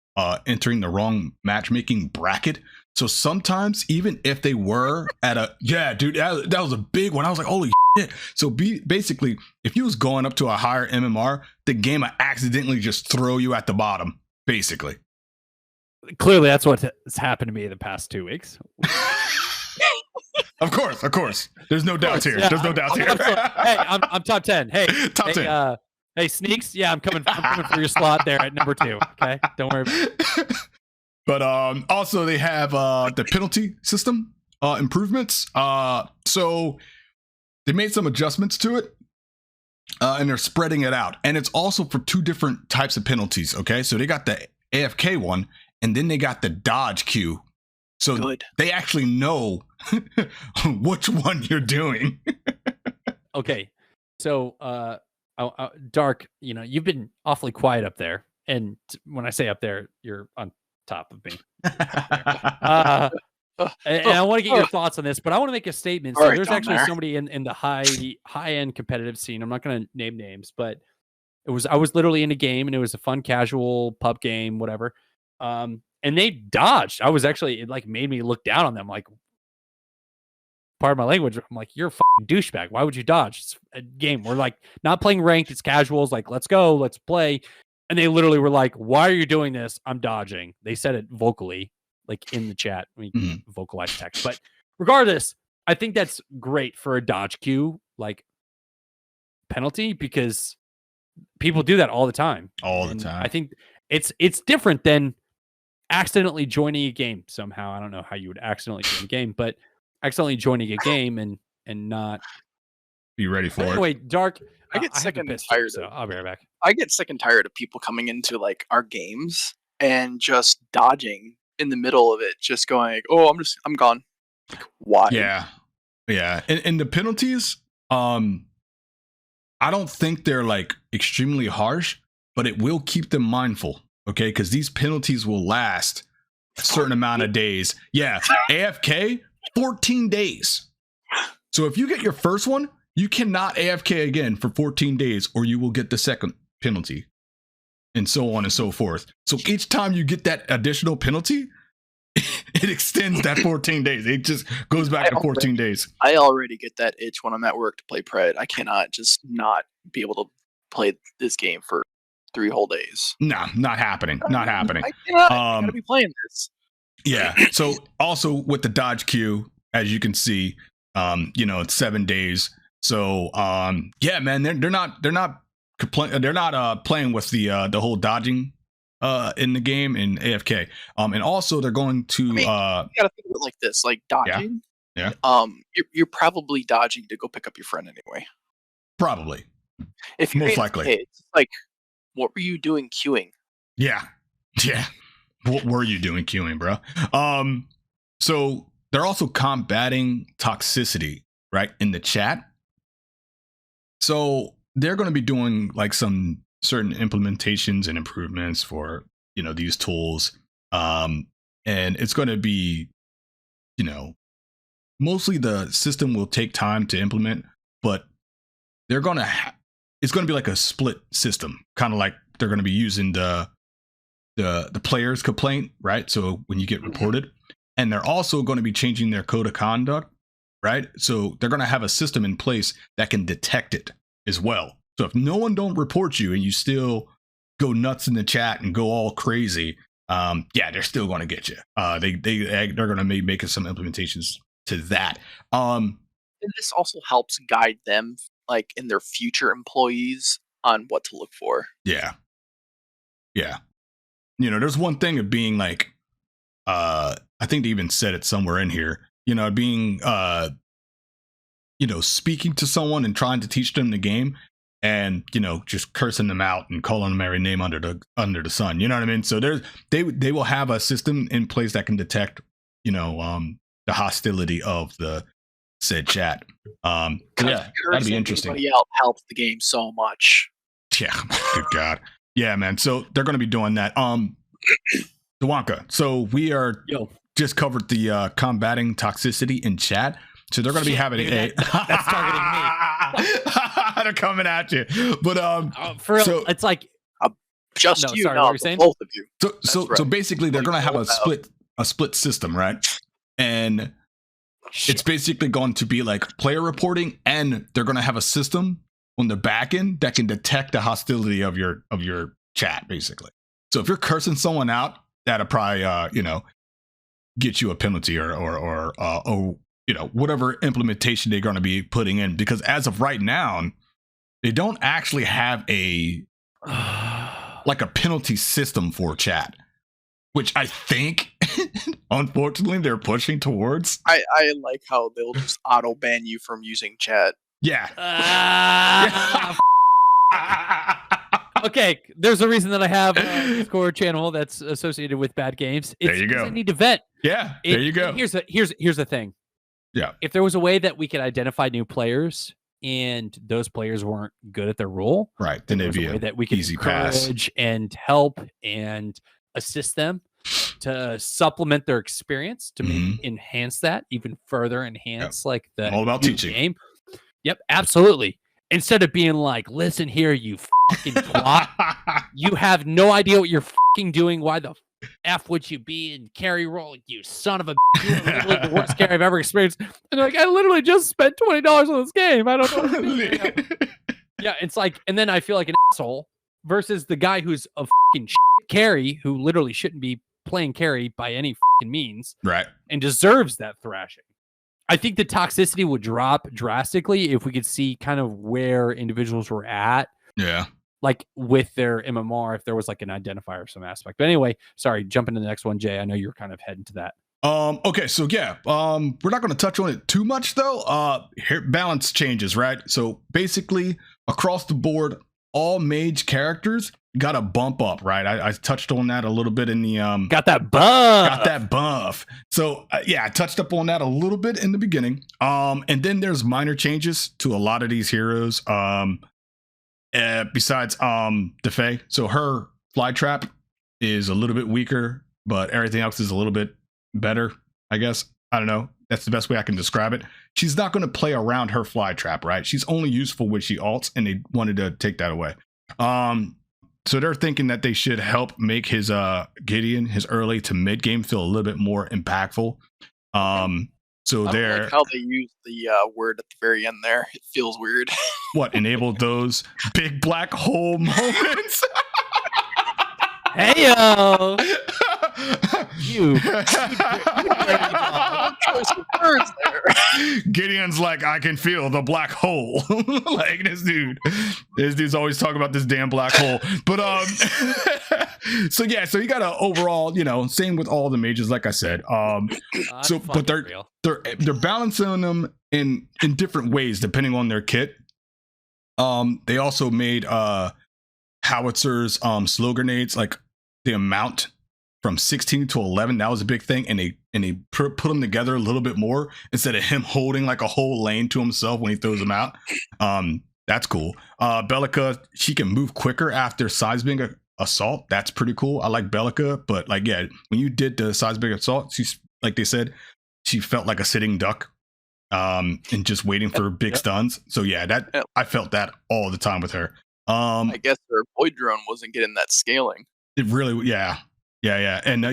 entering the wrong matchmaking bracket. So sometimes, even if they were at that was a big one. I was like, holy shit. So basically, if you was going up to a higher MMR, the game would accidentally just throw you at the bottom, basically. Clearly, that's what has happened to me in the past 2 weeks. Of course. There's no doubts here. Yeah, There's no doubts here. Hey, I'm top 10. Hey, top 10. Hey, Sneaks. Yeah, I'm coming for your slot there at number 2. Okay, don't worry about it. But also they have the penalty system improvements. So they made some adjustments to it, and they're spreading it out. And it's also for 2 different types of penalties. Okay, so they got the AFK one, and then they got the dodge queue. So they actually know which one you're doing. Okay, so Dark, you've been awfully quiet up there, and when I say up there, you're on top of me. And I want to get your thoughts on this, but I want to make a statement. So there's actually somebody in the high end competitive scene. I'm not going to name names, but I was literally in a game, and it was a fun, casual pub game, whatever. And they dodged. It like made me look down on them, like, pardon my language. I'm like, you're a fucking douchebag. Why would you dodge? It's a game. We're like not playing ranked. It's casuals. Like, let's go, let's play. And they literally were like, why are you doing this? I'm dodging. They said it vocally, like in the chat. We vocalize text. But regardless, I think that's great for a dodge queue, like penalty, because people do that all the time. I think it's different than accidentally joining a game somehow. I don't know how you would accidentally join a game, but accidentally joining a game and not be ready for it. Anyway, Dark, I get sick and tired. So I'll be right back. I get sick and tired of people coming into like our games and just dodging in the middle of it, just going, like, "Oh, I'm gone." Like, why? Yeah. And the penalties, I don't think they're like extremely harsh, but it will keep them mindful. Okay, because these penalties will last a certain amount of days. Yeah, AFK 14 days. So if you get your first one, you cannot AFK again for 14 days, or you will get the second penalty. and so on and so forth. So each time you get that additional penalty, it extends that 14 days. It just goes back to 14 days. I already get that itch when I'm at work to play Pred. I cannot just not be able to play this game for 3 whole days. Nah, not happening. Not happening. I cannot. I gotta be playing this. Yeah. So also with the dodge queue, as you can see, it's 7 days. So yeah, man, they're not playing with the whole dodging in the game in AFK. And also they're going to you gotta think of it like this, like dodging. Yeah. You're probably dodging to go pick up your friend anyway. Probably. If you're most likely. It's like, what were you doing queuing? Yeah. What were you doing queuing, bro? So they're also combating toxicity, right, in the chat. So they're going to be doing like some certain implementations and improvements for, these tools. And it's going to be, mostly the system will take time to implement, but they're going to it's going to be like a split system, kind of like they're going to be using the player's complaint, right? So when you get reported, and they're also going to be changing their code of conduct, right? So they're going to have a system in place that can detect it as well. So if no one don't report you and you still go nuts in the chat and go all crazy, they're still going to get you. They're going to be making some implementations to that. And this also helps guide them, like in their future employees, on what to look for. Yeah. There's one thing of being like, I think they even said it somewhere in here, being, speaking to someone and trying to teach them the game and, just cursing them out and calling them every name under the sun. You know what I mean? So they will have a system in place that can detect, the hostility of the said chat. That'd be interesting. Everybody else helps the game so much. Yeah, good God. Yeah, man. So they're going to be doing that. Dewanka, so we are just covered the combating toxicity in chat. So they're going to be having that's targeting me. They're coming at you. But for real, it's like just you, sorry, no, what were you saying? both of you. So basically they're going to have a split system, right? And it's basically going to be like player reporting, and they're going to have a system on the back end that can detect the hostility of your chat, basically. So if you're cursing someone out, that'll probably get you a penalty or whatever implementation they're going to be putting in, because as of right now, they don't actually have a penalty system for chat, which I think unfortunately they're pushing towards. I like how they'll just auto ban you from using chat. Yeah. Okay, there's a reason that I have a Discord channel that's associated with bad games. There you go. I need to vet. Yeah, there you go. Here's the thing. Yeah. If there was a way that we could identify new players and those players weren't good at their role, right, then it'd be a way that we could easy pass and help and assist them to supplement their experience to maybe enhance that even further, like the all about teaching game. Yep, absolutely. Instead of being like, listen here, you fucking twat, you have no idea what you're fucking doing. Why the F would you be in carry role, you son of a bitch? You are literally the worst carry I've ever experienced. And like, I literally just spent $20 on this game. I don't know what to do. Yeah, it's like, and then I feel like an asshole versus the guy who's a fucking shit carry who literally shouldn't be playing carry by any fucking means. Right. And deserves that thrashing. I think the toxicity would drop drastically if we could see kind of where individuals were at. Yeah. Like with their MMR, if there was like an identifier of some aspect. But anyway, sorry, jumping to the next one, Jay. I know you're kind of heading to that. Okay, so yeah, we're not going to touch on it too much though. Here, balance changes, right? So basically, across the board, all mage characters got a bump up, right? I touched on that a little bit in the got that buff. Got that buff. So I touched up on that a little bit in the beginning. And then there's minor changes to a lot of these heroes. Besides Defay, so her fly trap is a little bit weaker, but everything else is a little bit better, I guess. I don't know. That's the best way I can describe it. She's not going to play around her fly trap, right? She's only useful when she ults, and they wanted to take that away. So they're thinking that they should help make his Gideon, his early to mid game, feel a little bit more impactful. So I don't they're like how they use the word at the very end there. It feels weird. what enabled those big black hole moments. Hey yo, you. Choice of words there. Gideon's like, I can feel the black hole. Like this dude's always talking about this damn black hole. But so you got to overall, same with all the mages, like I said. But they're balancing them in different ways depending on their kit. They also made howitzers, slow grenades, like the amount from 16 to 11. That was a big thing, and they put them together a little bit more instead of him holding like a whole lane to himself when he throws them out. That's cool. Bellica, she can move quicker after seismic assault. That's pretty cool. I like Bellica, but when you did the seismic assault, she's like they said, she felt like a sitting duck, and just waiting for big stuns. So I felt that all the time with her. I guess their void drone wasn't getting that scaling. It really, yeah, and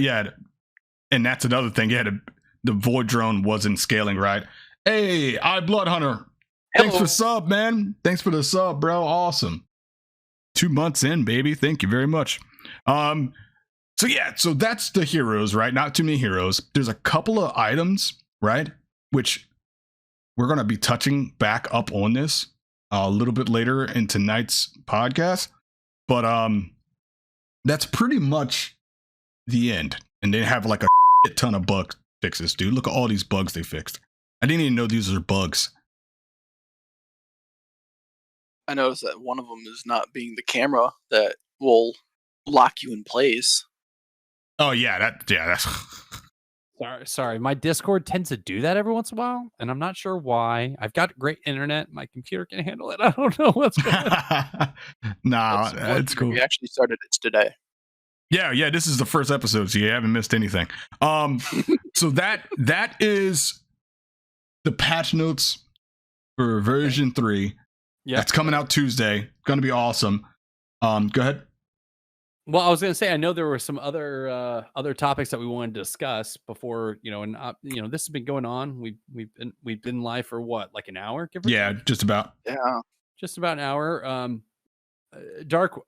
and that's another thing. The void drone wasn't scaling right. Hey, Blood Hunter, thanks for sub, man. Thanks for the sub, bro. Awesome. 2 months in, baby. Thank you very much. So that's the heroes, right? Not too many heroes. There's a couple of items, right? Which we're gonna be touching back up on this a little bit later in tonight's podcast, but that's pretty much the end. And they have like a ton of bug fixes, dude. Look at all these bugs they fixed. I didn't even know these are bugs. I noticed that one of them is not being the camera that will lock you in place. Oh yeah, that's Sorry. My Discord tends to do that every once in a while, and I'm not sure why. I've got great internet. My computer can handle it. I don't know what's going on. Nah, it's cool. We actually started it today. Yeah. This is the first episode, so you haven't missed anything. So that is the patch notes for version 3. Yeah, that's coming out Tuesday. Gonna be awesome. Go ahead. Well, I was going to say, I know there were some other topics that we wanted to discuss before, this has been going on. We've been live for what, like an hour? Yeah, just about. Yeah, just about an hour. Dark,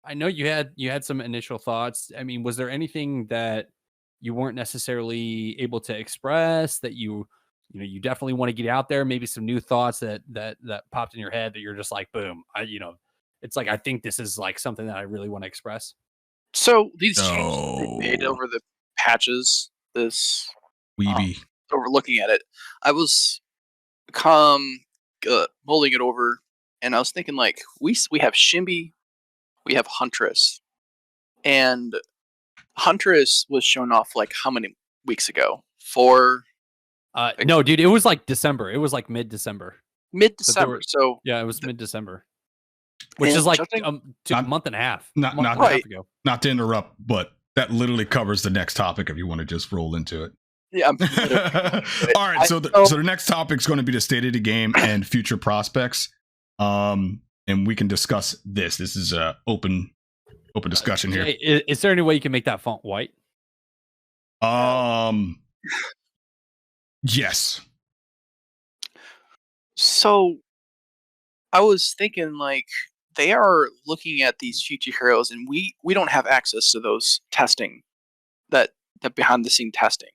I know you had some initial thoughts. I mean, was there anything that you weren't necessarily able to express that you definitely want to get out there? Maybe some new thoughts that popped in your head that you're just like, boom, it's like, I think this is like something that I really want to express. So these changes they made over the patches, this Weeby. Over looking at it, I was mulling it over, and I was thinking like we have Shimby, we have Huntress, and Huntress was shown off like how many weeks ago? 4. No, dude, it was like December. It was like mid-December. Mid-December. So yeah, it was mid-December. Which is like a month and a half. Not ago. Not to interrupt, but that literally covers the next topic if you want to just roll into it. Yeah. All right. So the next topic is going to be the state of the game and future prospects. And we can discuss this. This is a open discussion here. Is there any way you can make that font white? Yes. So I was thinking like they are looking at these future heroes, and we don't have access to those testing, that behind the scene testing.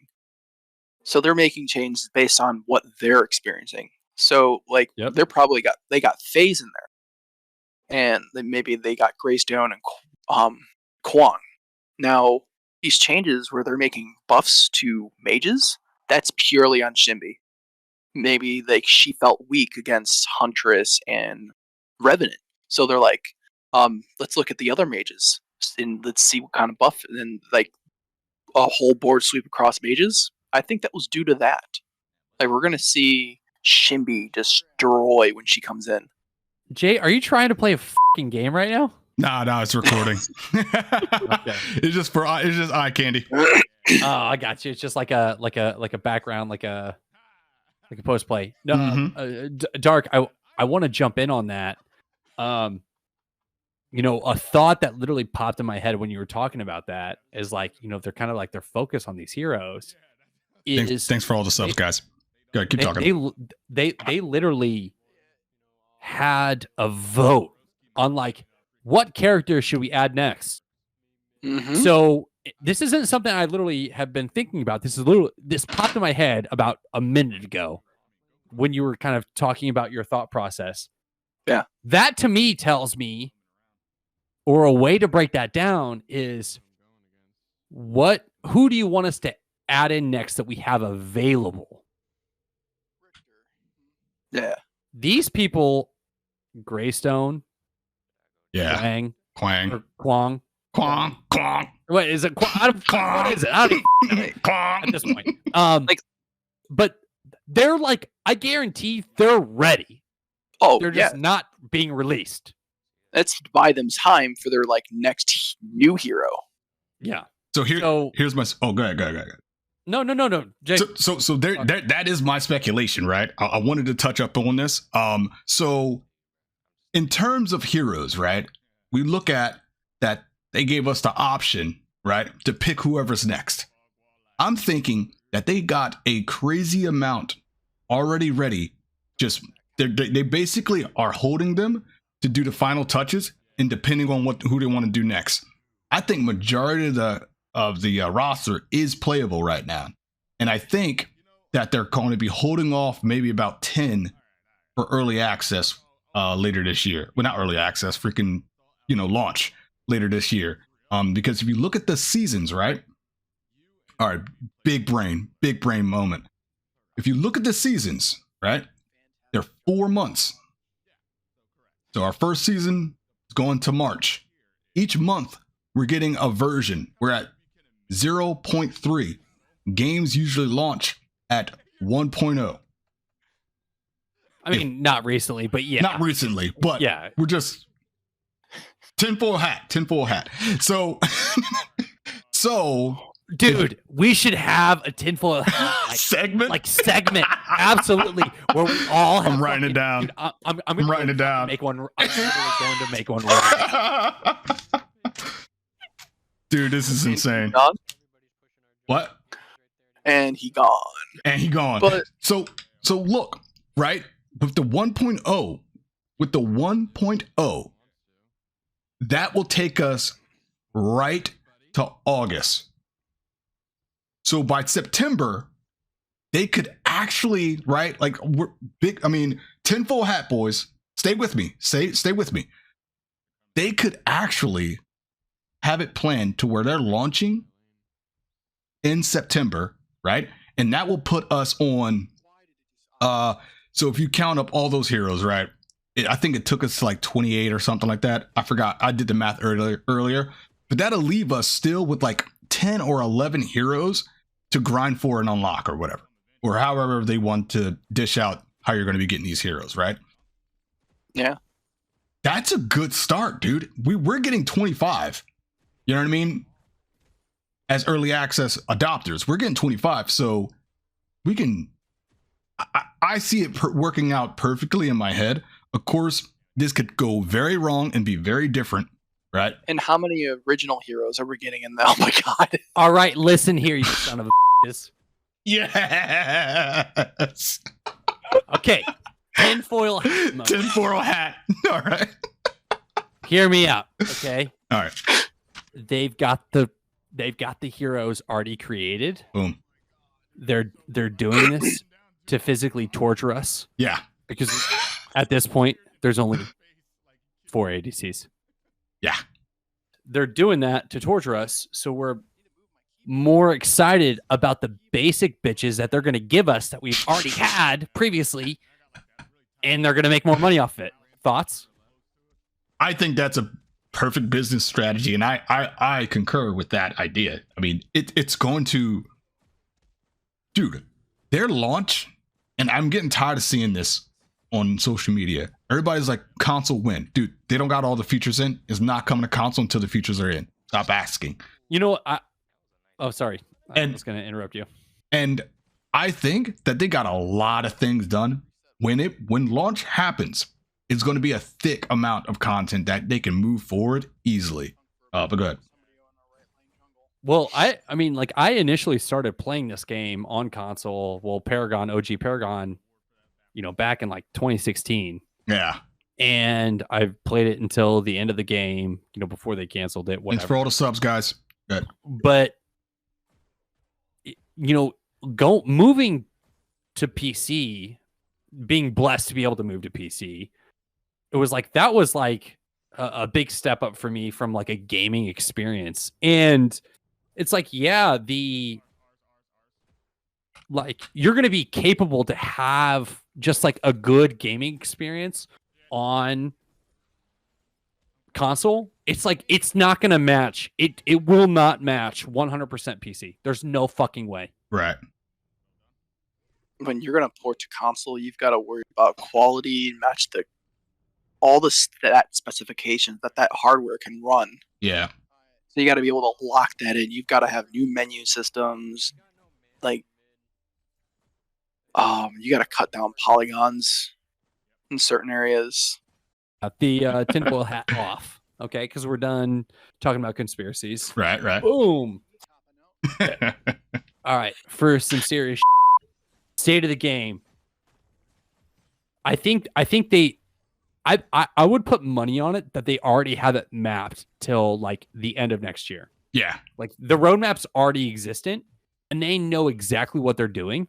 So they're making changes based on what they're experiencing. So like they're probably got Phase in there, and maybe they got Greystone and Kwang. Now these changes where they're making buffs to mages, that's purely on Shimby. Maybe like she felt weak against Huntress and Revenant, so they're like, let's look at the other mages and let's see what kind of buff, and then like a whole board sweep across mages. I think that was due to that. Like we're gonna see Shimby destroy when she comes in. Jay, are you trying to play a fucking game right now? No, it's recording. Okay. It's just eye candy. Oh, I got you. It's just like a background, like a post play. No, Dark. I want to jump in on that. a thought that literally popped in my head when you were talking about that is like, they're kind of like their focus on these heroes. Thanks for all the subs, guys. Go ahead, keep talking. They literally had a vote on like what character should we add next. Mm-hmm. So this isn't something I literally have been thinking about. This popped in my head about a minute ago when you were kind of talking about your thought process. Yeah. That to me tells me, or a way to break that down is who do you want us to add in next that we have available? Yeah. These people, Greystone, Yeah. Kwang. What is it? What is it? I don't even know at this point. But they're like, I guarantee they're ready. Oh, they're just not being released. Let's buy them time for their like next new hero. Yeah. So here's my. Oh, go ahead. No. Jake. So that is my speculation, right? I wanted to touch up on this. So in terms of heroes, right? We look at that they gave us the option, right, to pick whoever's next. I'm thinking that they got a crazy amount already ready. Just they basically are holding them to do the final touches, and depending on who they want to do next. I think majority of the roster is playable right now, and I think that they're going to be holding off maybe about 10 for early access later this year. Well, not early access, freaking launch later this year. Because if you look at the seasons, right? All right, big brain moment. If you look at the seasons, right? They're 4 months. So our first season is going to March. Each month, we're getting a version. We're at 0.3. Games usually launch at 1.0. I mean, not recently, but yeah. Not recently, but yeah, we're just tinfoil hat. So, dude, we should have a tinfoil hat segment, absolutely, where we all have. I'm writing it down. Dude, I'm writing it down. Make one. I'm going to make one. Right. Dude, this is insane. What? And he gone. But so look, right? With the 1.0, that will take us right to August. So by September, they could actually, right? Like we're big. I mean, tinfoil hat boys, stay with me. Stay with me. They could actually have it planned to where they're launching in September, right? And that will put us on. So if you count up all those heroes, right? I think it took us to like 28 or something like that. I forgot. I did the math earlier, but that'll leave us still with like 10 or 11 heroes to grind for and unlock or whatever, or however they want to dish out how you're going to be getting these heroes, right? Yeah. That's a good start, dude. We're getting 25. You know what I mean? As early access adopters, we're getting 25. So we can, I see it working out perfectly in my head. Of course, this could go very wrong and be very different, right? And how many original heroes are we getting in that? Oh my God. All right, listen here, you son of a bitches. Yes. Okay. Tinfoil hat. Tinfoil hat. All right. Hear me out. Okay. All right. They've got the heroes already created. Boom. They're doing this to physically torture us. Yeah. Because at this point, there's only 4 ADCs. Yeah. They're doing that to torture us, so we're more excited about the basic bitches that they're going to give us that we've already had previously, and they're going to make more money off it. Thoughts? I think that's a perfect business strategy, and I concur with that idea. I mean, it's going to... Dude, their launch, and I'm getting tired of seeing this on social media. Everybody's like, console win. Dude, they don't got all the features in. It's not coming to console until the features are in. Stop asking. You know what? Sorry. I was going to interrupt you. And I think that they got a lot of things done. When launch happens, it's going to be a thick amount of content that they can move forward easily. But go ahead. Well, I mean, like, I initially started playing this game on console. Well, Paragon, OG Paragon, back in like 2016. Yeah. And I've played it until the end of the game, before they canceled it. Whatever. Thanks for all the subs, guys. Good. But, moving to PC, being blessed to be able to move to PC, it was like, that was like a big step up for me from like a gaming experience. And it's like, yeah, you're going to be capable to have just like a good gaming experience on console. It's like, it's not going to match. It will not match 100% PC. There's no fucking way. Right. When you're going to port to console, you've got to worry about quality, match all the stat specifications that hardware can run. Yeah. So you got to be able to lock that in. You've got to have new menu systems. Like, you got to cut down polygons in certain areas. The tinfoil hat off, okay? Because we're done talking about conspiracies. Right. Boom. All right, for some serious state of the game. I think they. I would put money on it that they already have it mapped till like the end of next year. Yeah. Like the roadmap's already existent and they know exactly what they're doing.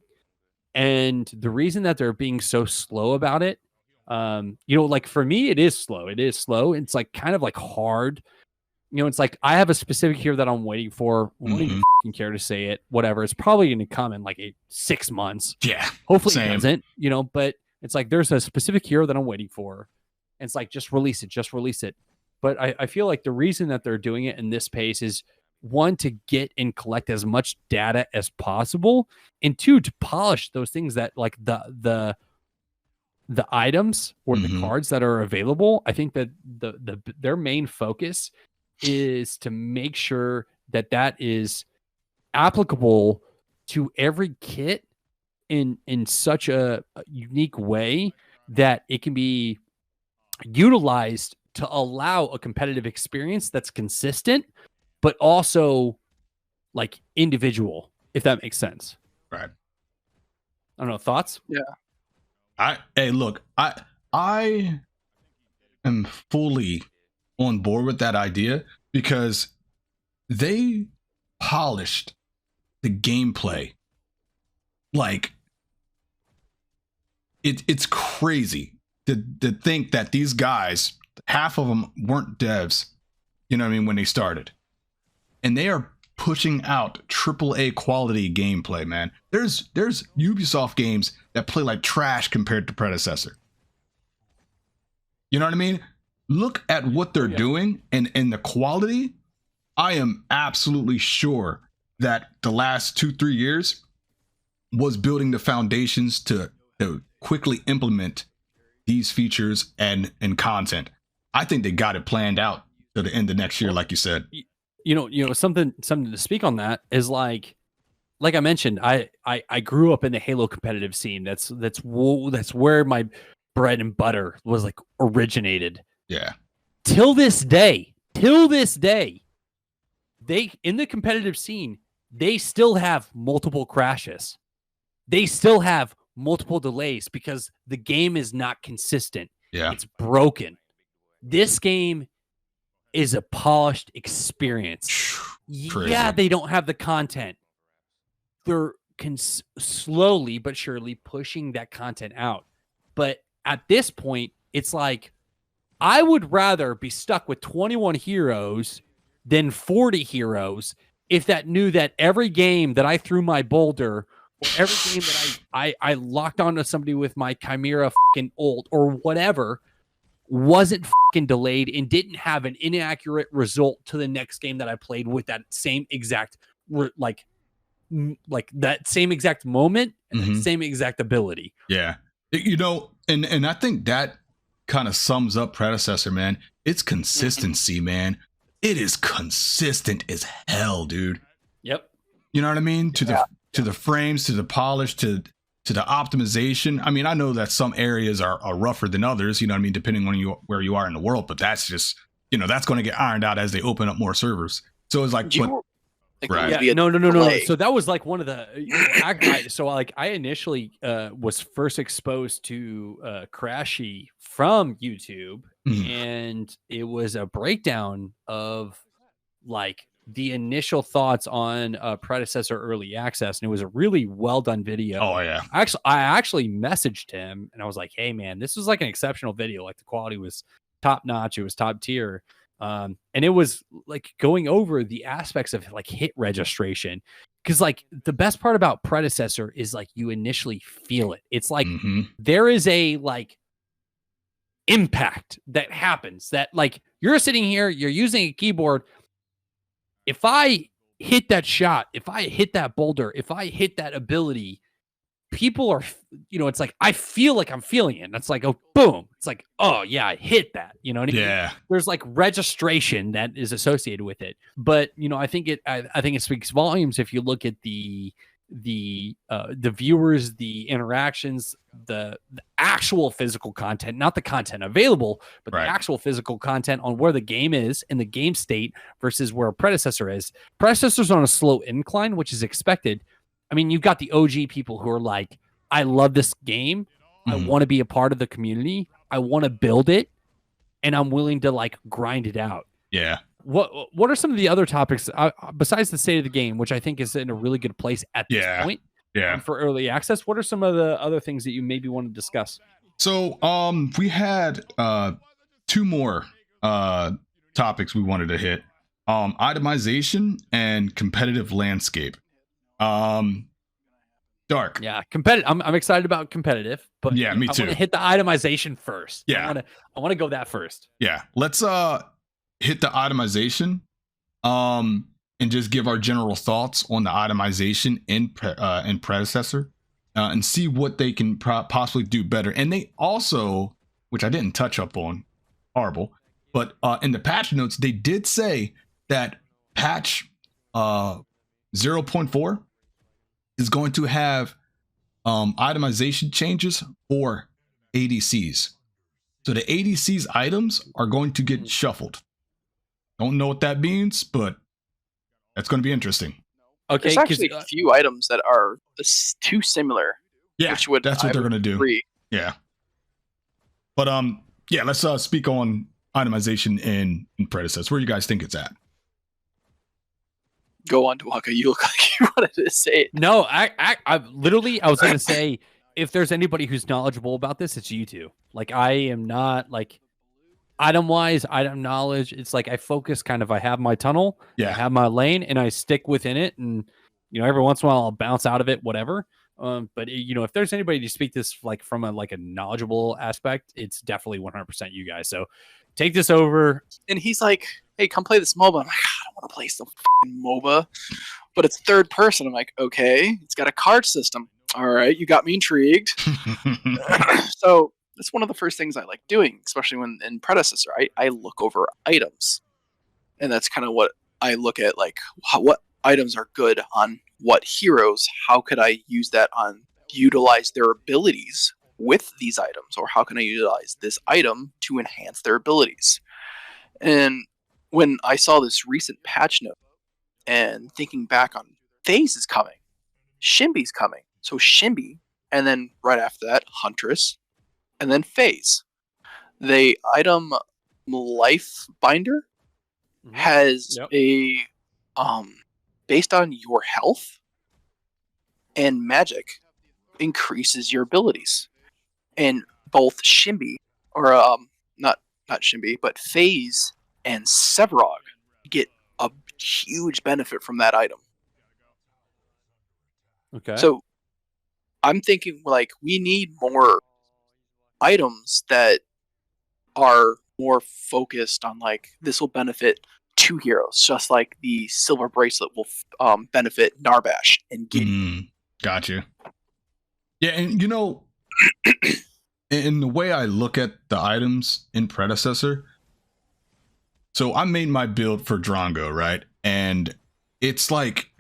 And the reason that they're being so slow about it, like for me, it is slow. It's like kind of like hard. It's like I have a specific hero that I'm waiting for. I don't even fucking care to say it. Whatever. It's probably going to come in like 6 months. Yeah. Hopefully it doesn't, but it's like there's a specific hero that I'm waiting for. And it's like, just release it. But I feel like the reason that they're doing it in this pace is, one, to get and collect as much data as possible, and two, to polish those things that like the items or the cards that are available. I think that their main focus is to make sure that is applicable to every kit in such a unique way that it can be utilized to allow a competitive experience that's consistent, but also like individual, if that makes sense. Right. I don't know. Thoughts? Yeah. Look, I am fully on board with that idea because they polished the gameplay. Like it's crazy to think that these guys, half of them weren't devs, when they started. And they are pushing out AAA quality gameplay, man. There's Ubisoft games that play like trash compared to Predecessor. You know what I mean? Look at what they're doing and the quality. I am absolutely sure that the last 2-3 years was building the foundations to quickly implement these features and content. I think they got it planned out to the end of next year, like you said. Something to speak on that is like I mentioned, I grew up in the Halo competitive scene. That's where my bread and butter was like originated. Yeah. Till this day, they in the competitive scene, they still have multiple crashes. They still have multiple delays because the game is not consistent. Yeah. It's broken. This game is a polished experience. Crazy. Yeah, they don't have the content. They're slowly but surely pushing that content out. But at this point, it's like, I would rather be stuck with 21 heroes than 40 heroes if that knew that every game that I threw my boulder, or every game that I locked onto somebody with my Chimera fucking ult or whatever wasn't fucking delayed and didn't have an inaccurate result to the next game that I played with that same exact like that same exact moment and that same exact ability. Yeah. And I think that kind of sums up Predecessor, man. It's consistency, man. It is consistent as hell, dude. Yep. You know what I mean? To the frames, to the polish, to to the optimization, I mean, I know that some areas are rougher than others, you know what I mean, depending on where you are in the world, but that's just, you know, that's going to get ironed out as they open up more servers. So it's like, right. Yeah, no. So that was like one of the, I initially was first exposed to Crashy from YouTube, and it was a breakdown of like the initial thoughts on Predecessor early access, and it was a really well done video. Oh yeah. I actually messaged him and I was like, hey man, this was like an exceptional video. Like the quality was top notch. It was top tier. And it was like going over the aspects of like hit registration. Cause like the best part about Predecessor is like you initially feel it. It's like there is a like impact that happens that like you're sitting here, you're using a keyboard. If I hit that shot, if I hit that boulder, if I hit that ability, people are, you know, it's like, I feel like I'm feeling it. And it's like, oh, boom. It's like, oh yeah, I hit that, you know what I mean? Yeah. There's like registration that is associated with it. But, you know, I think it speaks volumes if you look at the viewers, the interactions, the actual physical content, not the content available, but the actual physical content on where the game is and the game state versus where a Predecessor is. Predecessor's on a slow incline, which is expected. I mean, you've got the OG people who are like, I love this game. I want to be a part of the community. I want to build it, and I'm willing to like grind it out. Yeah. What are some of the other topics besides the state of the game, which I think is in a really good place at this point? Yeah. For early access, what are some of the other things that you maybe want to discuss? So, we had two more topics we wanted to hit. Itemization and competitive landscape. Dark. Yeah, competitive. I'm excited about competitive, but yeah, me too. I want to hit the itemization first. Yeah, I want to go that first. Yeah, let's hit the itemization, and just give our general thoughts on the itemization in Predecessor, and see what they can possibly do better. And they also, which I didn't touch up on, horrible, but in the patch notes they did say that patch 0.4 is going to have itemization changes for ADCs. So the ADC's items are going to get shuffled. Don't know what that means, but that's going to be interesting. Okay, there's actually a few items that are too similar. Yeah, that's what they're going to do. Yeah. But yeah, let's speak on itemization in Predecessor. Where do you guys think it's at? Go on, Dwaka. You look like you wanted to say it. No, I was going to say, if there's anybody who's knowledgeable about this, it's you two. Like, I am not like item-wise, item knowledge. It's like I focus kind of. I have my tunnel, I have my lane, and I stick within it. And you know, every once in a while, I'll bounce out of it, whatever. But you know, if there's anybody to speak this like from a knowledgeable aspect, it's definitely 100% you guys. So take this over. And he's like, hey, come play this MOBA. I'm like, I don't want to play some MOBA, but it's third person. I'm like, okay, it's got a card system. All right, you got me intrigued. So that's one of the first things I like doing, especially when in Predecessor, I look over items. And that's kind of what I look at, like what items are good on what heroes. How could I use that on utilize their abilities with these items, or how can I utilize this item to enhance their abilities? And when I saw this recent patch note and thinking back on FaZe is coming, Shimby's coming. So Shimby, and then right after that, Huntress, and then FaZe. The item Life Binder has a based on your health and magic increases your abilities. And both Shimby, or not Shimby, but FaZe and Sevarog get a huge benefit from that item. Okay. So I'm thinking like we need more items that are more focused on like this will benefit two heroes, just like the silver bracelet will benefit Narbash and Gideon. Got you. Yeah, and you know, in the way I look at the items in Predecessor, so I made my build for Drongo, right? And it's like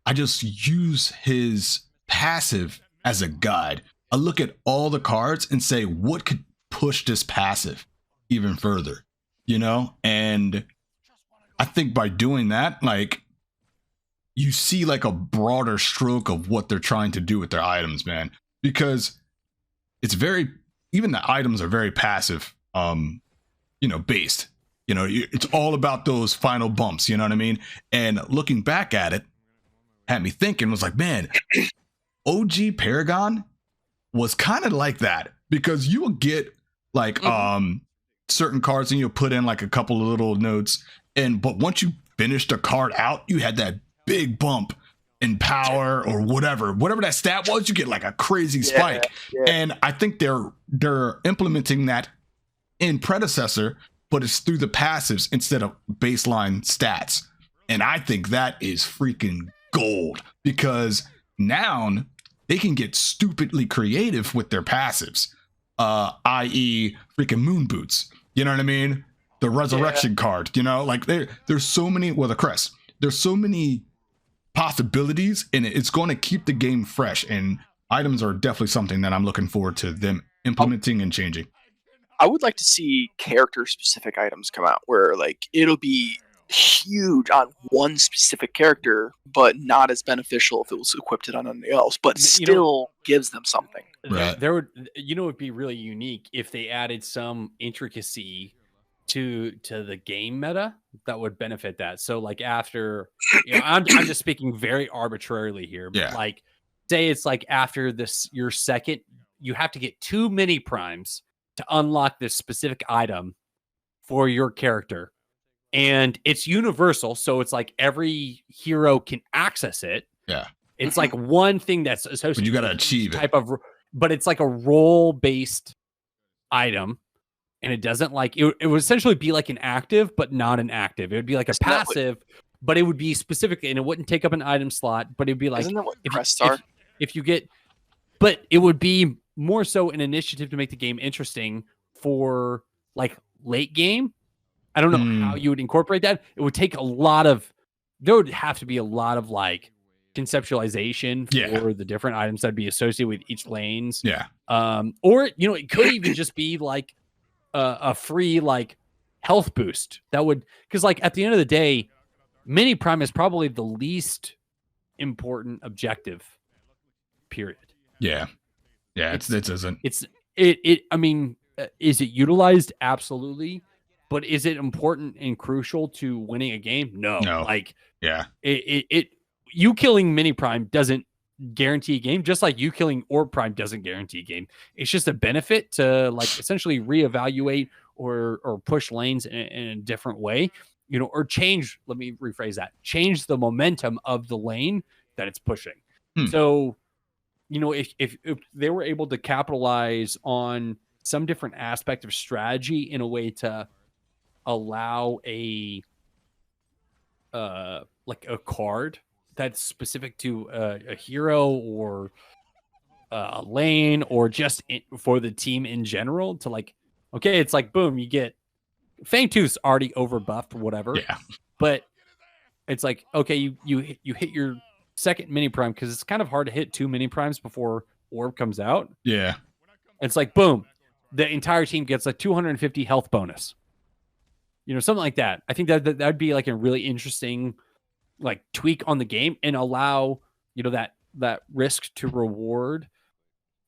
I just use his passive as a guide. I look at all the cards and say, what could push this passive even further, And I think by doing that, like, you see like a broader stroke of what they're trying to do with their items, man. Because even the items are very passive, based. It's all about those final bumps, you know what I mean? And looking back at it, had me thinking, was like, man, OG Paragon was kind of like that, because you will get like certain cards and you'll put in like a couple of little notes, but once you finish the card out, you had that big bump in power or whatever that stat was. You get like a crazy spike. And I think they're implementing that in Predecessor, but it's through the passives instead of baseline stats. And I think that is freaking gold, because now they can get stupidly creative with their passives, i.e. freaking moon boots. You know what I mean? The resurrection card, like there's so many, the crest, there's so many possibilities, and it's going to keep the game fresh. And items are definitely something that I'm looking forward to them implementing and changing. I would like to see character specific items come out where like it'll be huge on one specific character, but not as beneficial if it was equipped on anything else, but still gives them something. Right. There would, it'd be really unique if they added some intricacy to the game meta that would benefit that. So like after, I'm just speaking very arbitrarily here, but like say it's like after your second, you have to get 2 mini primes to unlock this specific item for your character. And it's universal, so it's like every hero can access it. Yeah, it's like one thing that's associated. But you got to achieve type of, but it's like a role-based item, and it doesn't like it would essentially be like an active, but not an active. It would be like a passive, but it would be specific, and it wouldn't take up an item slot. But it'd be like, isn't that what crests are? If you get, but it would be more so an initiative to make the game interesting for like late game. I don't know how you would incorporate that. It would take there would have to be a lot of like conceptualization for the different items that'd be associated with each lanes. Yeah. Or, it could even just be like a free like health boost that would, because like at the end of the day, mini prime is probably the least important objective, period. Yeah. Yeah. I mean, is it utilized? Absolutely. But is it important and crucial to winning a game? No. Like, you killing mini prime doesn't guarantee a game, just like you killing orb prime doesn't guarantee a game. It's just a benefit to like essentially reevaluate or push lanes in a different way, or change. Let me rephrase that: change the momentum of the lane that it's pushing. So, if they were able to capitalize on some different aspect of strategy in a way to allow a card that's specific to a hero or a lane or just for the team in general, to like, okay, it's like, boom, you get Fangtooth's already overbuffed or whatever. Yeah. But it's like, okay, you hit your second mini prime, because it's kind of hard to hit 2 mini primes before orb comes out. Yeah. It's like, boom, the entire team gets like 250 health bonus. Something like that. I think that'd be like a really interesting like tweak on the game, and allow, that risk to reward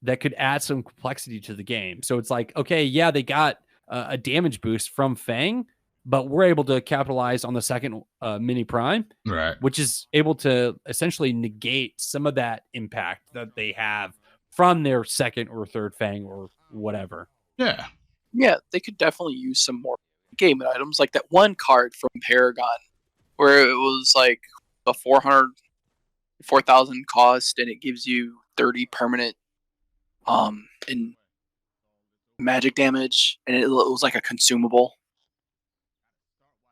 that could add some complexity to the game. So it's like, okay, yeah, they got a damage boost from Fang, but we're able to capitalize on the second mini prime, right? Which is able to essentially negate some of that impact that they have from their second or third Fang or whatever. Yeah. Yeah, they could definitely use some more game items, like that one card from Paragon where it was like a 4,000 cost, and it gives you 30 permanent in magic damage, and it was like a consumable.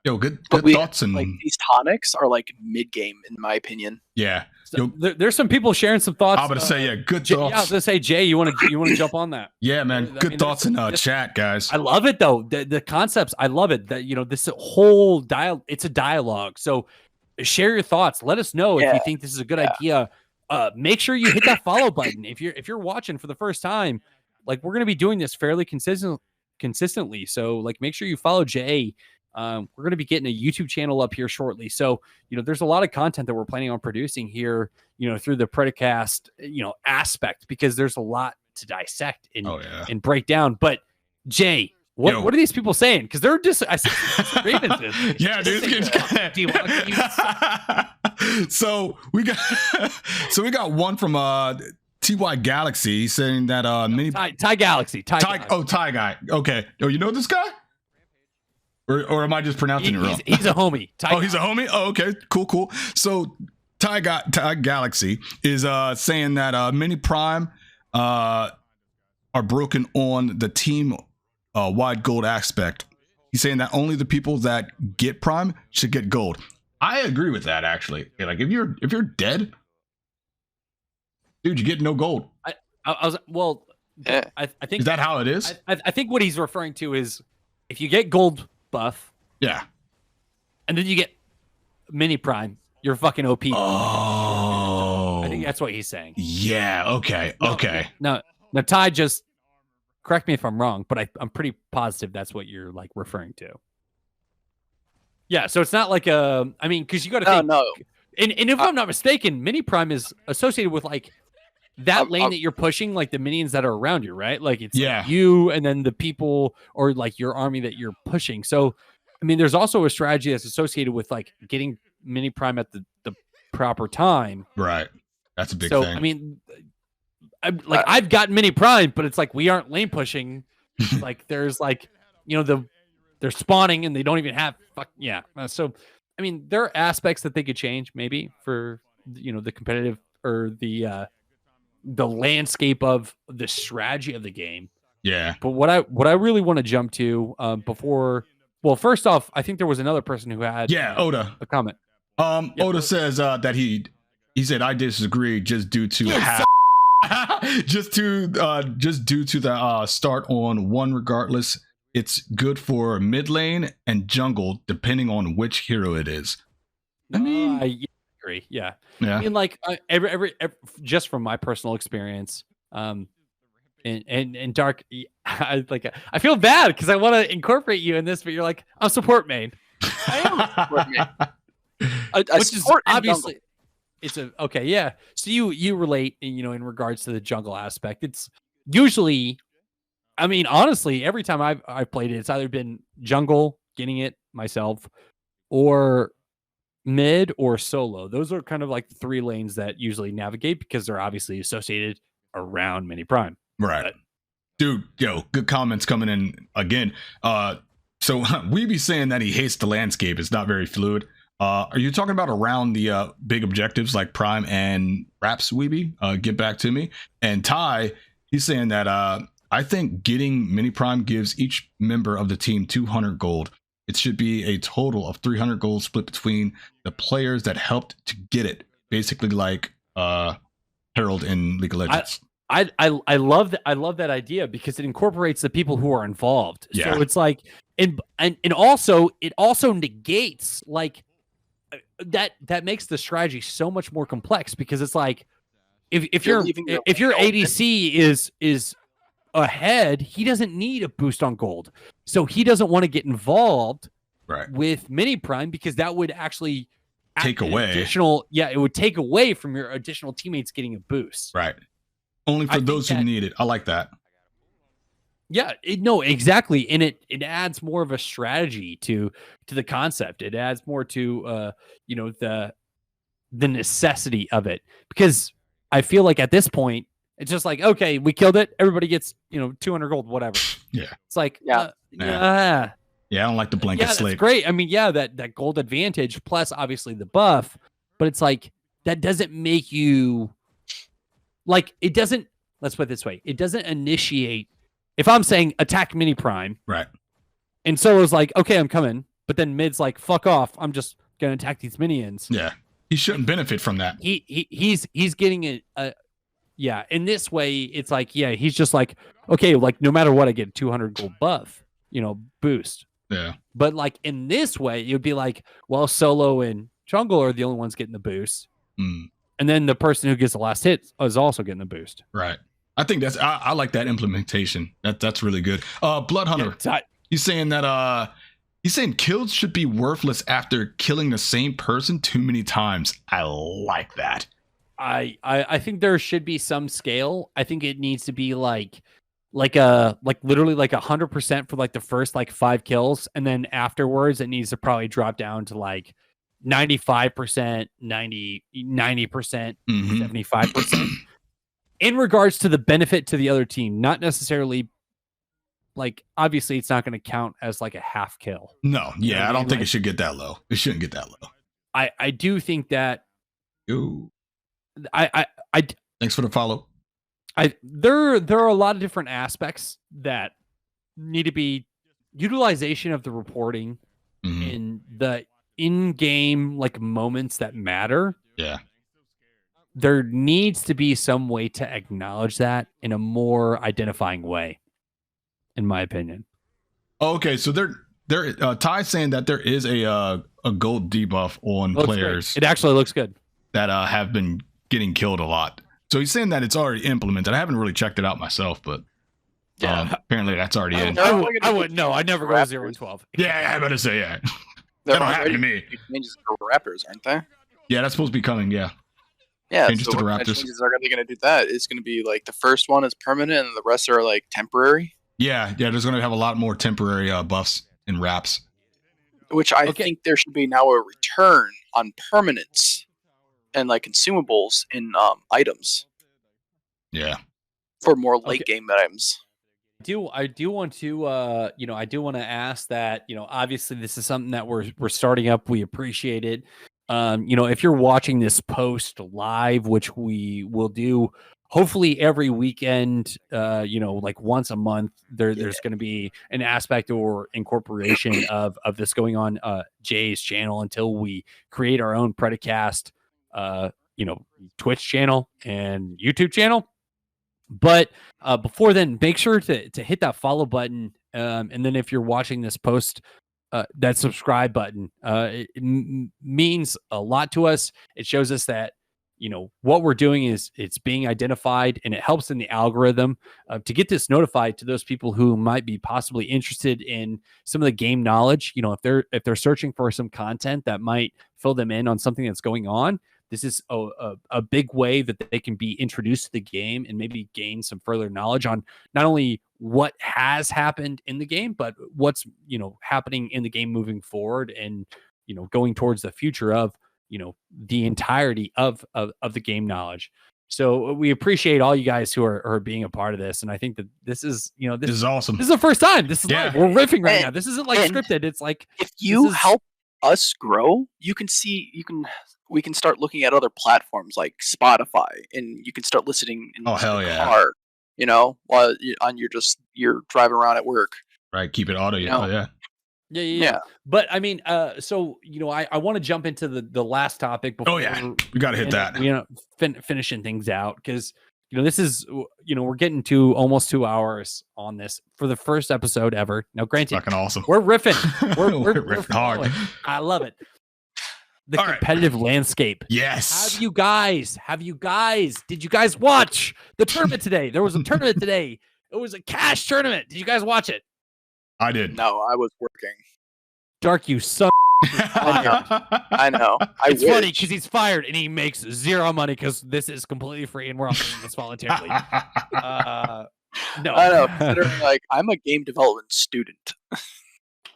Yo, good thoughts. And like these tonics are like mid game in my opinion. Yeah. So there's some people sharing some thoughts. I'm gonna say good thoughts. Yeah, I was gonna say, Jay, you want to jump on that? Yeah, man. Good thoughts in chat, guys. I love it though. The concepts, I love it. That this whole it's a dialogue. So share your thoughts. Let us know if you think this is a good idea make sure you hit that follow button. If you're watching for the first time, like we're going to be doing this fairly consistently. So like, make sure you follow Jay. We're going to be getting a YouTube channel up here shortly. So, there's a lot of content that we're planning on producing here, through the Predecast, aspect, because there's a lot to dissect and break down. But Jay, what are these people saying? Because they're just, I see grievances. Yeah, dude. Do you want to use? So we got one from TY Galaxy saying that Ty Galaxy. Ty Guy. Okay. Oh, you know this guy? Or am I just pronouncing it wrong? He's a homie. He's a homie? Oh, okay. Cool. So Ty Galaxy is saying that Mini Prime are broken on the team wide gold aspect. He's saying that only the people that get Prime should get gold. I agree with that, actually. Like, if you're dead, dude, you get no gold. I think, is that how it is? I think what he's referring to is if you get gold buff, yeah, and then you get Mini Prime, you're fucking OP. Oh, I think that's what he's saying. Yeah. Okay. Now Ty, just correct me if I'm wrong, but I'm pretty positive that's what you're like referring to. Yeah, so it's not like because you got to think. No. And if I'm not mistaken, Mini Prime is associated with like that lane that you're pushing, like the minions that are around you, right? Like it's like you and then the people or like your army that you're pushing. So, I mean, there's also a strategy that's associated with like getting Mini Prime at the proper time. Right. That's a big thing. I mean, I've gotten Mini Prime, but it's like we aren't lane pushing. Like there's like, they're spawning and they don't even have so I mean, there are aspects that they could change maybe for the competitive or the landscape of the strategy of the game. Yeah. But what I really want to jump to first off, I think there was another person who had Oda a comment. Oda says that he said I disagree just due to just due to the start on one regardless. It's good for mid lane and jungle, depending on which hero it is. I mean, I agree. Yeah. I mean, like every just from my personal experience, and Dark, I feel bad because I want to incorporate you in this, but you're like, I'm support main. I am a support main. Which is obviously it's okay. Yeah. So you relate, in regards to the jungle aspect. It's usually. I mean, honestly, every time I've played it, it's either been jungle, getting it myself, or mid or solo. Those are kind of like the three lanes that usually navigate because they're obviously associated around Mini Prime. Right. But, dude, good comments coming in again. So we be saying that he hates the landscape. It's not very fluid. Are you talking about around the big objectives like Prime and Raps, Weeby? Get back to me. And Ty, he's saying that I think getting Mini Prime gives each member of the team 200 gold. It should be a total of 300 gold split between the players that helped to get it. Basically, like Herald in League of Legends. I love that. I love that idea because it incorporates the people who are involved. Yeah. So it's like, and also it also negates like that makes the strategy so much more complex because it's like if your ADC is ahead, he doesn't need a boost on gold, so he doesn't want to get involved with Mini Prime because that would actually take away it would take away from your additional teammates getting a boost. Right. Only for those who need it. I like that. Yeah, no, exactly, and it adds more of a strategy to the concept. It adds more to the necessity of it because I feel like at this point. It's just like, okay, we killed it. Everybody gets, 200 gold, whatever. Yeah. It's like, Yeah, I don't like the blanket slate. That's great. I mean, that gold advantage plus obviously the buff, but it's like, that doesn't make you like, it doesn't, let's put it this way. It doesn't initiate, if I'm saying attack Mini Prime. Right. And Solo's like, okay, I'm coming. But then mid's like, fuck off. I'm just going to attack these minions. Yeah. He shouldn't benefit from that. He's getting yeah, in this way, it's like, he's just like, okay, like no matter what, I get a 200 gold buff, boost. Yeah. But like in this way, you'd be like, well, Solo and Jungle are the only ones getting the boost. Mm. And then the person who gets the last hit is also getting a boost. Right. I think I like that implementation. That's really good. Blood Hunter. Yeah, he's saying that he's saying kills should be worthless after killing the same person too many times. I like that. I think there should be some scale. I think it needs to be like literally like 100% for like the first like 5 kills, and then afterwards it needs to probably drop down to like 95%, 90%, 75%. In regards to the benefit to the other team, not necessarily like, obviously it's not going to count as like a half kill. No, yeah, I don't think it should get that low. It shouldn't get that low. I do think that. Ooh. I Thanks for the follow. There are a lot of different aspects that need to be utilization of the reporting in the in-game like moments that matter. Yeah. There needs to be some way to acknowledge that in a more identifying way, in my opinion. Okay, so Ty's saying that there is a gold debuff on players. Great. It actually looks good. That have been getting killed a lot. So he's saying that it's already implemented. I haven't really checked it out myself, but apparently that's already in. I wouldn't know. I never go 0 and 12. Yeah, I better say yeah. That don't happen to me. Changes for Raptors, aren't they? Yeah, that's supposed to be coming. Yeah. Yeah, changes so to the what Raptors. changes are they going to do that? It's going to be like the first one is permanent and the rest are like temporary. Yeah. There's going to have a lot more temporary buffs and wraps. Which I think there should be now a return on permanence and like consumables in items. Yeah. For more late game items. I do want to I do want to ask that, obviously this is something that we're starting up. We appreciate it. If you're watching this post live, which we will do hopefully every weekend, like once a month, there's going to be an aspect or incorporation of this going on Jay's channel until we create our own Predecast Twitch channel and YouTube channel. But before then, make sure to hit that follow button. And then if you're watching this post, that subscribe button, it means a lot to us. It shows us that, what we're doing is it's being identified, and it helps in the algorithm to get this notified to those people who might be possibly interested in some of the game knowledge. If they're searching for some content that might fill them in on something that's going on. This is a big way that they can be introduced to the game and maybe gain some further knowledge on not only what has happened in the game, but what's, happening in the game moving forward and, going towards the future of, the entirety of the game knowledge. So we appreciate all you guys who are being a part of this. And I think that this is, this is awesome. This is the first time. This is live. We're riffing right now. This isn't like scripted. It's like, if you help us grow, we can start looking at other platforms like Spotify, and you can start listening in the car, while you're driving around at work. Right, keep it auto. Yeah. But I mean, so I want to jump into the last topic before. We got to hit that. Finishing things out because this is we're getting to almost 2 hours on this for the first episode ever. Now, granted, fucking awesome. We're riffing. We're riffing hard. I love it. The competitive landscape. Yes. Did you guys watch the tournament today? There was a tournament today. It was a cash tournament. Did you guys watch it? I did. No, I was working. Dark, you son. I know. It's funny because he's fired and he makes zero money because this is completely free and we're all doing this voluntarily. No, I know. Considering, like, I'm a game development student.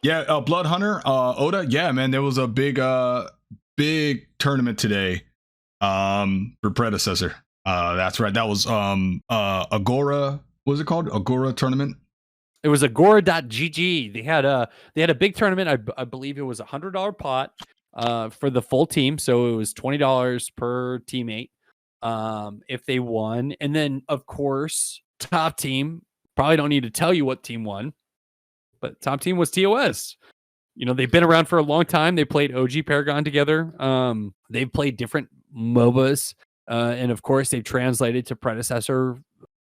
Yeah, Blood Hunter, Oda. Yeah, man, there was a big tournament today for Predecessor. That's right. That was Agora. What was it called? Agora tournament. It was agora.gg. They had a big tournament. I believe it was $100 pot for the full team. So it was $20 per teammate if they won. And then of course, top team, probably don't need to tell you what team won, but top team was TOS. They've been around for a long time. They played OG Paragon together. They've played different MOBAs. And of course, they've translated to Predecessor,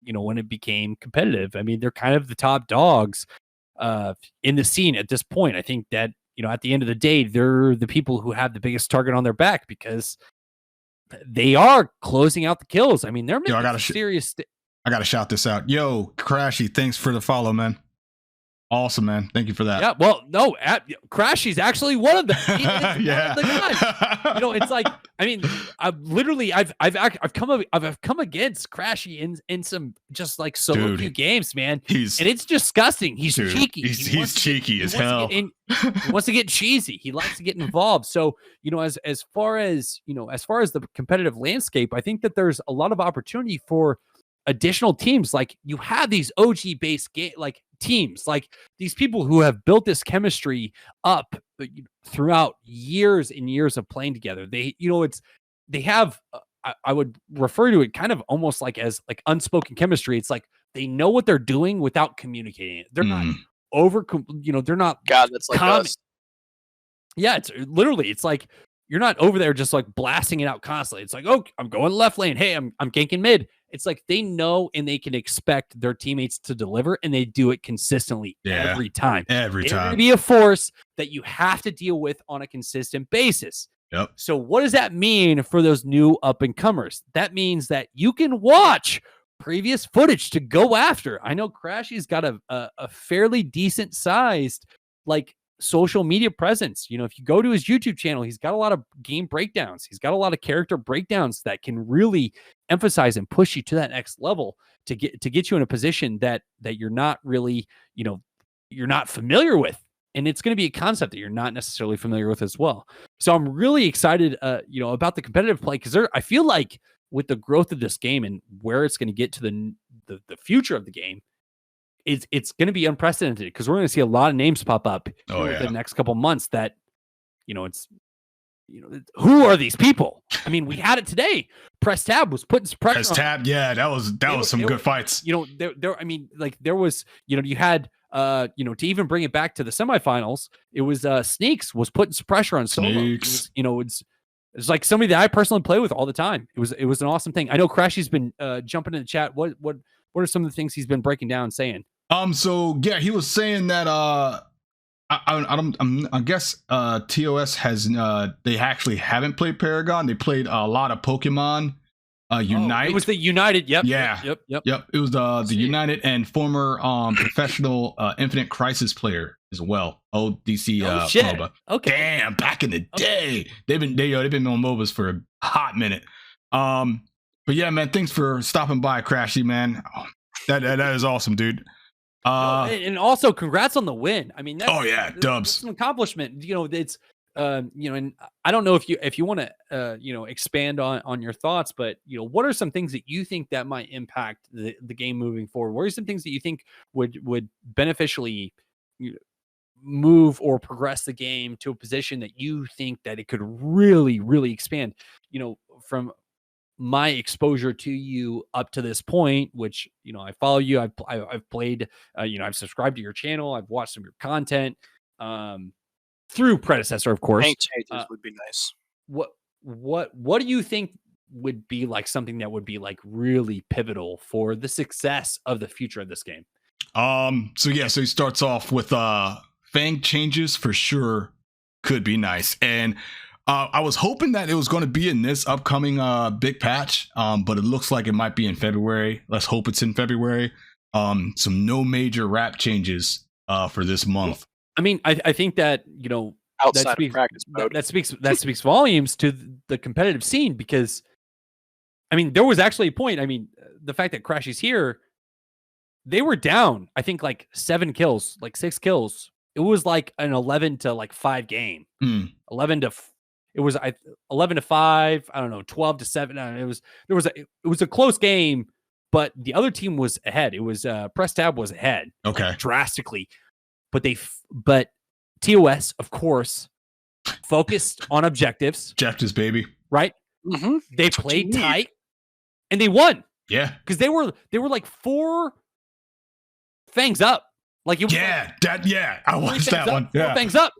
when it became competitive. I mean, they're kind of the top dogs in the scene at this point. I think that, at the end of the day, they're the people who have the biggest target on their back because they are closing out the kills. I mean, they're making serious. I gotta shout this out. Yo, Crashy, thanks for the follow, man. Awesome, man. Thank you for that. Yeah, well, no, Crashy's actually one of them. Yeah. One of the guys. It's like, I mean, I've come against Crashy in some just like solo queue games, man. And it's disgusting. He's cheeky. He's cheeky as hell. He wants to get cheesy. He likes to get involved. So, as far as the competitive landscape, I think that there's a lot of opportunity for additional teams. Like, you have these OG based teams, like these people who have built this chemistry up throughout years and years of playing together. They have I would refer to it kind of almost like as like unspoken chemistry. It's like they know what they're doing without communicating it. They're not they're not. God, that's like us. Yeah, it's like you're not over there just like blasting it out constantly. It's like, oh, I'm going left lane. Hey, I'm ganking mid. It's like they know and they can expect their teammates to deliver, and they do it consistently every time. Every time. It's going to be a force that you have to deal with on a consistent basis. Yep. So what does that mean for those new up-and-comers? That means that you can watch previous footage to go after. I know Crashy's got a fairly decent sized like social media presence. If you go to his YouTube channel, he's got a lot of game breakdowns. He's got a lot of character breakdowns that can really emphasize and push you to that next level to get you in a position that you're not really, you're not familiar with. And it's going to be a concept that you're not necessarily familiar with as well. So I'm really excited, about the competitive play, because I feel like with the growth of this game and where it's going to get to the future of the game, it's going to be unprecedented, because we're going to see a lot of names pop up the next couple months that, who are these people? I mean, we had it today. Press Tab was putting some pressure. Press Tab, yeah, that was some good fights. There was, you had, to even bring it back to the semifinals, it was Sneaks was putting some pressure on Solo. It's like somebody that I personally play with all the time. It was an awesome thing. I know Crashy's been jumping in the chat. What are some of the things he's been breaking down and saying? So yeah, he was saying that I guess TOS has they actually haven't played Paragon. They played a lot of Pokemon Unite. It was the United. Yep. Yeah. Yep. It was the United and former professional Infinite Crisis player as well. ODC MOBA. Okay. Damn, back in the day. They've been on MOBAs for a hot minute. But yeah, man, thanks for stopping by, Crashy, man. Oh, that is awesome, dude. And also congrats on the win. I mean, dubs. That's an accomplishment. It's and I don't know if you want to expand on your thoughts, but what are some things that you think that might impact the game moving forward? What are some things that you think would beneficially move or progress the game to a position that you think that it could really, really expand? From my exposure to you up to this point, which I follow you, I've played, I've subscribed to your channel, I've watched some of your content through Predecessor, of course. Changes would be nice. What do you think would be like something that would be like really pivotal for the success of the future of this game? So he starts off with Fang changes for sure could be nice, and I was hoping that it was going to be in this upcoming big patch, but it looks like it might be in February. Let's hope it's in February. Some no major wrap changes for this month. I mean, I think that outside of practice mode, that speaks volumes to the competitive scene, because I mean, there was actually a point. I mean, the fact that Crashy's here, they were down, I think, like 7 kills, like 6 kills. It was like an 11-5 game. 11-5. I don't know, 12-7. It was a close game, but the other team was ahead. It was Press Tab was ahead. Okay. Drastically. But TOS, of course, focused on objectives. Objectives, baby. Right? Mm-hmm. They played tight and they won. Yeah. Because they were like 4 fangs up. Like it was I watched that one. 4 fangs up.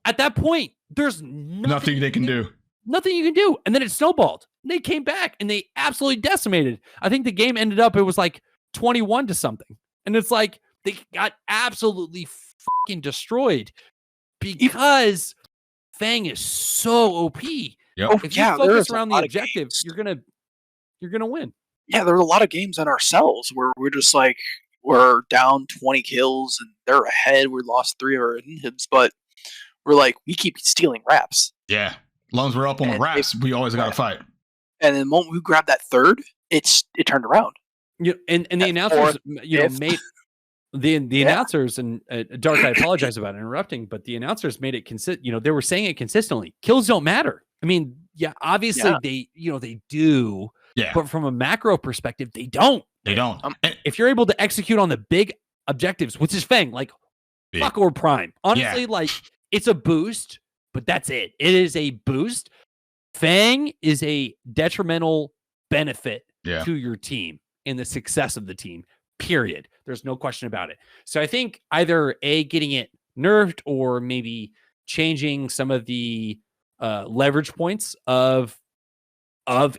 At that point, there's nothing they can do. Nothing you can do. And then it snowballed. They came back and they absolutely decimated. I think the game ended up, it was like 21-something. And it's like they got absolutely fucking destroyed because Fang is so OP. Yep. Oh, If you yeah, there focus is a around the lot of objective, games. you're gonna win. Yeah, there are a lot of games on ourselves where we're just like we're down 20 kills and they're ahead. We lost 3 of our inhibs, but we're like we keep stealing wraps. Yeah. As long as we're up on the And wraps, we always got to fight. And the moment we grabbed that third, it turned around. And the At announcers, fourth, fifth. made the announcers and Dark. I apologize about interrupting, but the announcers made it they were saying it consistently. Kills don't matter. I mean, yeah, obviously they do. Yeah. But from a macro perspective, they don't. They don't. If you're able to execute on the big objectives, which is Fang, like Big. fuck or Prime, honestly, like it's a boost, but that's it. It is a boost. Fang is a detrimental benefit to your team and the success of the team, period. There's no question about it. So I think either getting it nerfed or maybe changing some of the leverage points of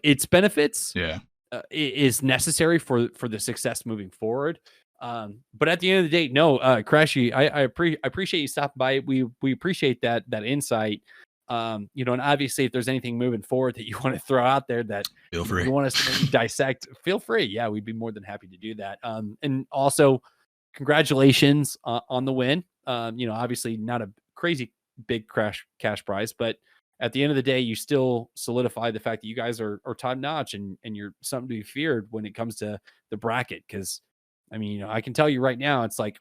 its benefits is necessary for the success moving forward. But at the end of the day, no, Crashy, I appreciate you stopping by. We appreciate that insight. And obviously if there's anything moving forward that you want to throw out there that feel free. You want us to maybe dissect, feel free. Yeah, we'd be more than happy to do that. And also congratulations on the win. Obviously not a crazy big cash prize, but at the end of the day, you still solidify the fact that you guys are top notch and you're something to be feared when it comes to the bracket. Cause I mean, I can tell you right now, it's like,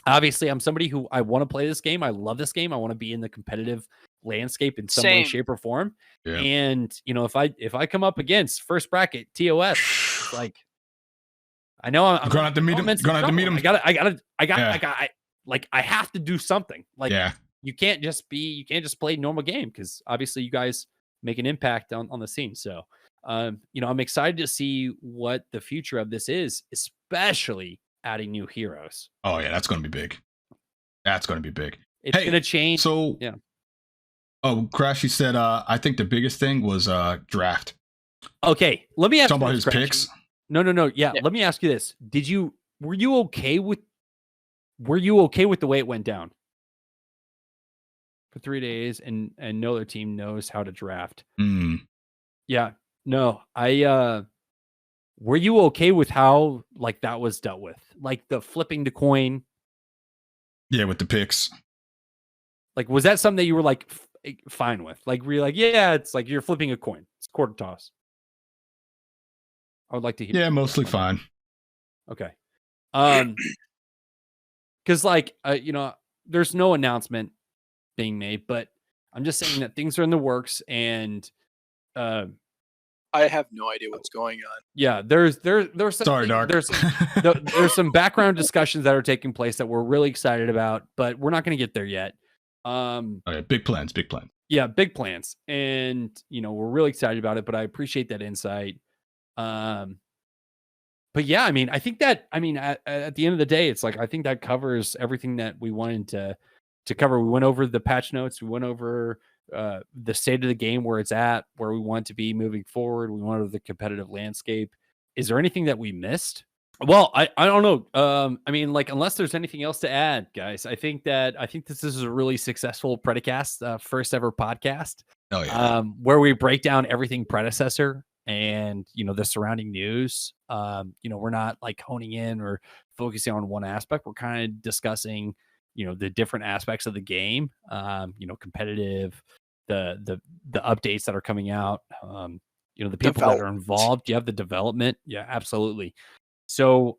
obviously I'm somebody who I want to play this game. I love this game. I want to be in the competitive landscape in some way, shape or form. Yeah. And if I come up against first bracket TOS, like I know I'm gonna have to meet him. I have to do something. Like you can't just play normal game because obviously you guys make an impact on the scene. So I'm excited to see what the future of this is, especially adding new heroes. Oh yeah, that's gonna be big. It's gonna change. So yeah. Oh, Crashy said, I think the biggest thing was draft. Okay, let me ask you about his picks. No. Yeah, let me ask you this: were you okay with the way it went down for 3 days, and no other team knows how to draft? Yeah, no, were you okay with how like that was dealt with, like the flipping the coin? Yeah, with the picks. Like, was that something that you were like fine with? Like, were you like, yeah, it's like you're flipping a coin. It's quarter toss. I would like to hear. Yeah, mostly fine. Okay. Because like, there's no announcement being made, but I'm just saying that things are in the works, and I have no idea what's going on. Yeah, there's some, sorry, Dark. There's some background discussions that are taking place that we're really excited about, but we're not going to get there yet. Okay, big plans. Yeah, big plans, and we're really excited about it. But I appreciate that insight. But yeah, I mean, I think that at the end of the day, it's like I think that covers everything that we wanted to cover. We went over the patch notes. We went over the state of the game, where it's at, where we want to be moving forward. We went over the competitive landscape. Is there anything that we missed? Well, I don't know. I mean, like, unless there's anything else to add, guys, I think this is a really successful Predecast, first ever podcast. Oh yeah. Where we break down everything Predecessor and the surrounding news. We're not like honing in or focusing on one aspect. We're kind of discussing the different aspects of the game. Competitive, the updates that are coming out. The people that are involved. You have the development. Yeah, absolutely. So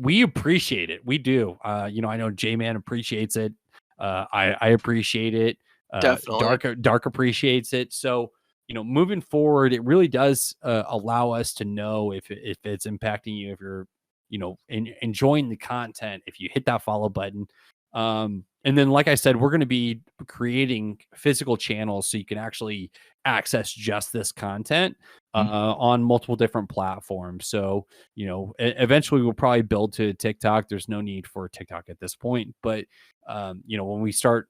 we appreciate it. We do. I know J-Man appreciates it. I appreciate it. Definitely. Dark appreciates it. So, moving forward, it really does allow us to know if it's impacting you, if you're, enjoying the content, if you hit that follow button. And then, like I said, we're going to be creating physical channels so you can actually access just this content on multiple different platforms. So, eventually we'll probably build to TikTok. There's no need for TikTok at this point. But, when we start,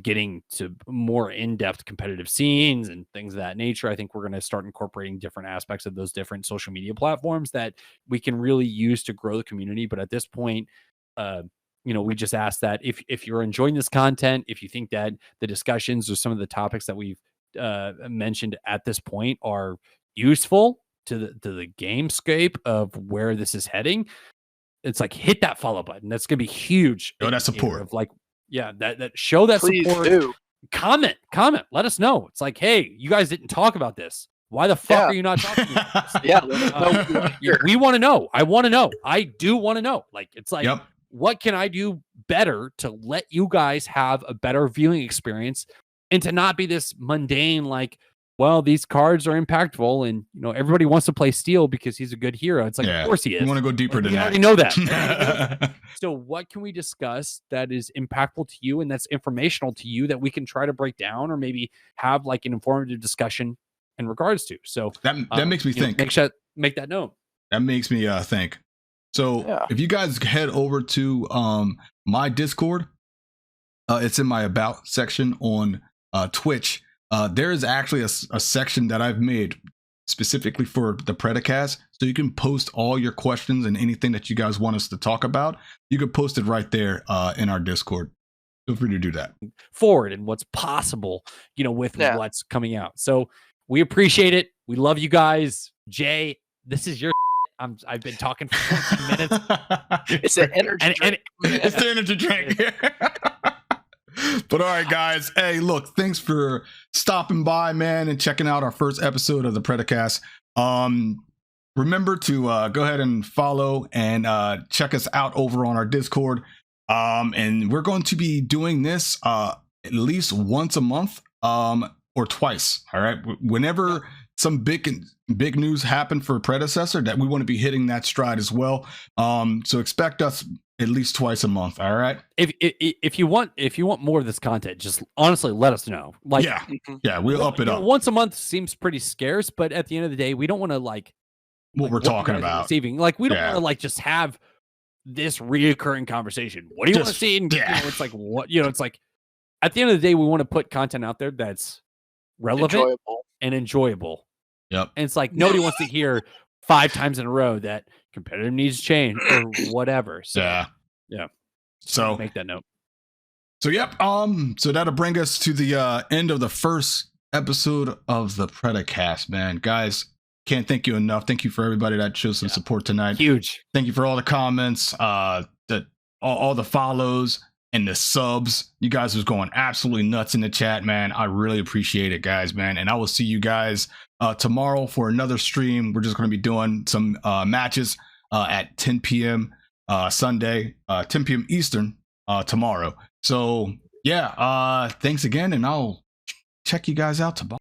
getting to more in-depth competitive scenes and things of that nature, I think we're going to start incorporating different aspects of those different social media platforms that we can really use to grow the community. But at this point, we just ask that if you're enjoying this content, if you think that the discussions or some of the topics that we've mentioned at this point are useful to the gamescape of where this is heading, it's like hit that follow button. That's gonna be huge. Show that support. Of like, yeah, that show that Please support. do. Comment. Let us know. It's like, hey, you guys didn't talk about this. Why the fuck are you not talking about this? Yeah, let us know. We want to know. I want to know. I do want to know. Like, it's like, Yep. what can I do better to let you guys have a better viewing experience and to not be this mundane, like, well, these cards are impactful and, you know, everybody wants to play Steel because he's a good hero. It's like, of course he is. You want to go deeper Like, than we that. already know that. So what can we discuss that is impactful to you and that's informational to you that we can try to break down or maybe have like an informative discussion in regards to? So that makes me think. Make that known. That makes me think. So if you guys head over to my Discord, it's in my About section on Twitch. There is actually a section that I've made specifically for the Predecast, so you can post all your questions and anything that you guys want us to talk about. You can post it right there in our Discord. Feel free to do that. Forward and what's possible, you know, with what's coming out. So we appreciate it. We love you guys. Jay, this is your. I've been talking for 14 minutes. It's an energy drink. It's the energy drink. But all right, guys. Hey, look, thanks for stopping by, man, and checking out our first episode of the Predecast. Remember to go ahead and follow and check us out over on our Discord. And we're going to be doing this at least once a month or twice. All right. Whenever some big news happen for Predecessor, that we want to be hitting that stride as well. So expect us at least twice a month. All right. If you want more of this content, just honestly let us know. Like, yeah, we'll up it up. Once a month seems pretty scarce, but at the end of the day, we don't want to like what we're talking about. Receiving. Like, we don't want to like just have this reoccurring conversation. What do you want to see? And, you know, it's like, what, you know, it's like at the end of the day, we want to put content out there that's relevant and enjoyable. Yep. And it's like nobody wants to hear 5 times in a row that competitive needs change or whatever. So yeah. So make that note. So yep. So that'll bring us to the end of the first episode of the Predecast, man. Guys, can't thank you enough. Thank you for everybody that showed some support tonight. Huge. Thank you for all the comments, all the follows and the subs. You guys was going absolutely nuts in the chat, man. I really appreciate it, guys, man. And I will see you guys tomorrow for another stream. We're just going to be doing some matches at 10 p.m. Sunday, 10 p.m. Eastern tomorrow. So yeah, thanks again, and I'll check you guys out tomorrow.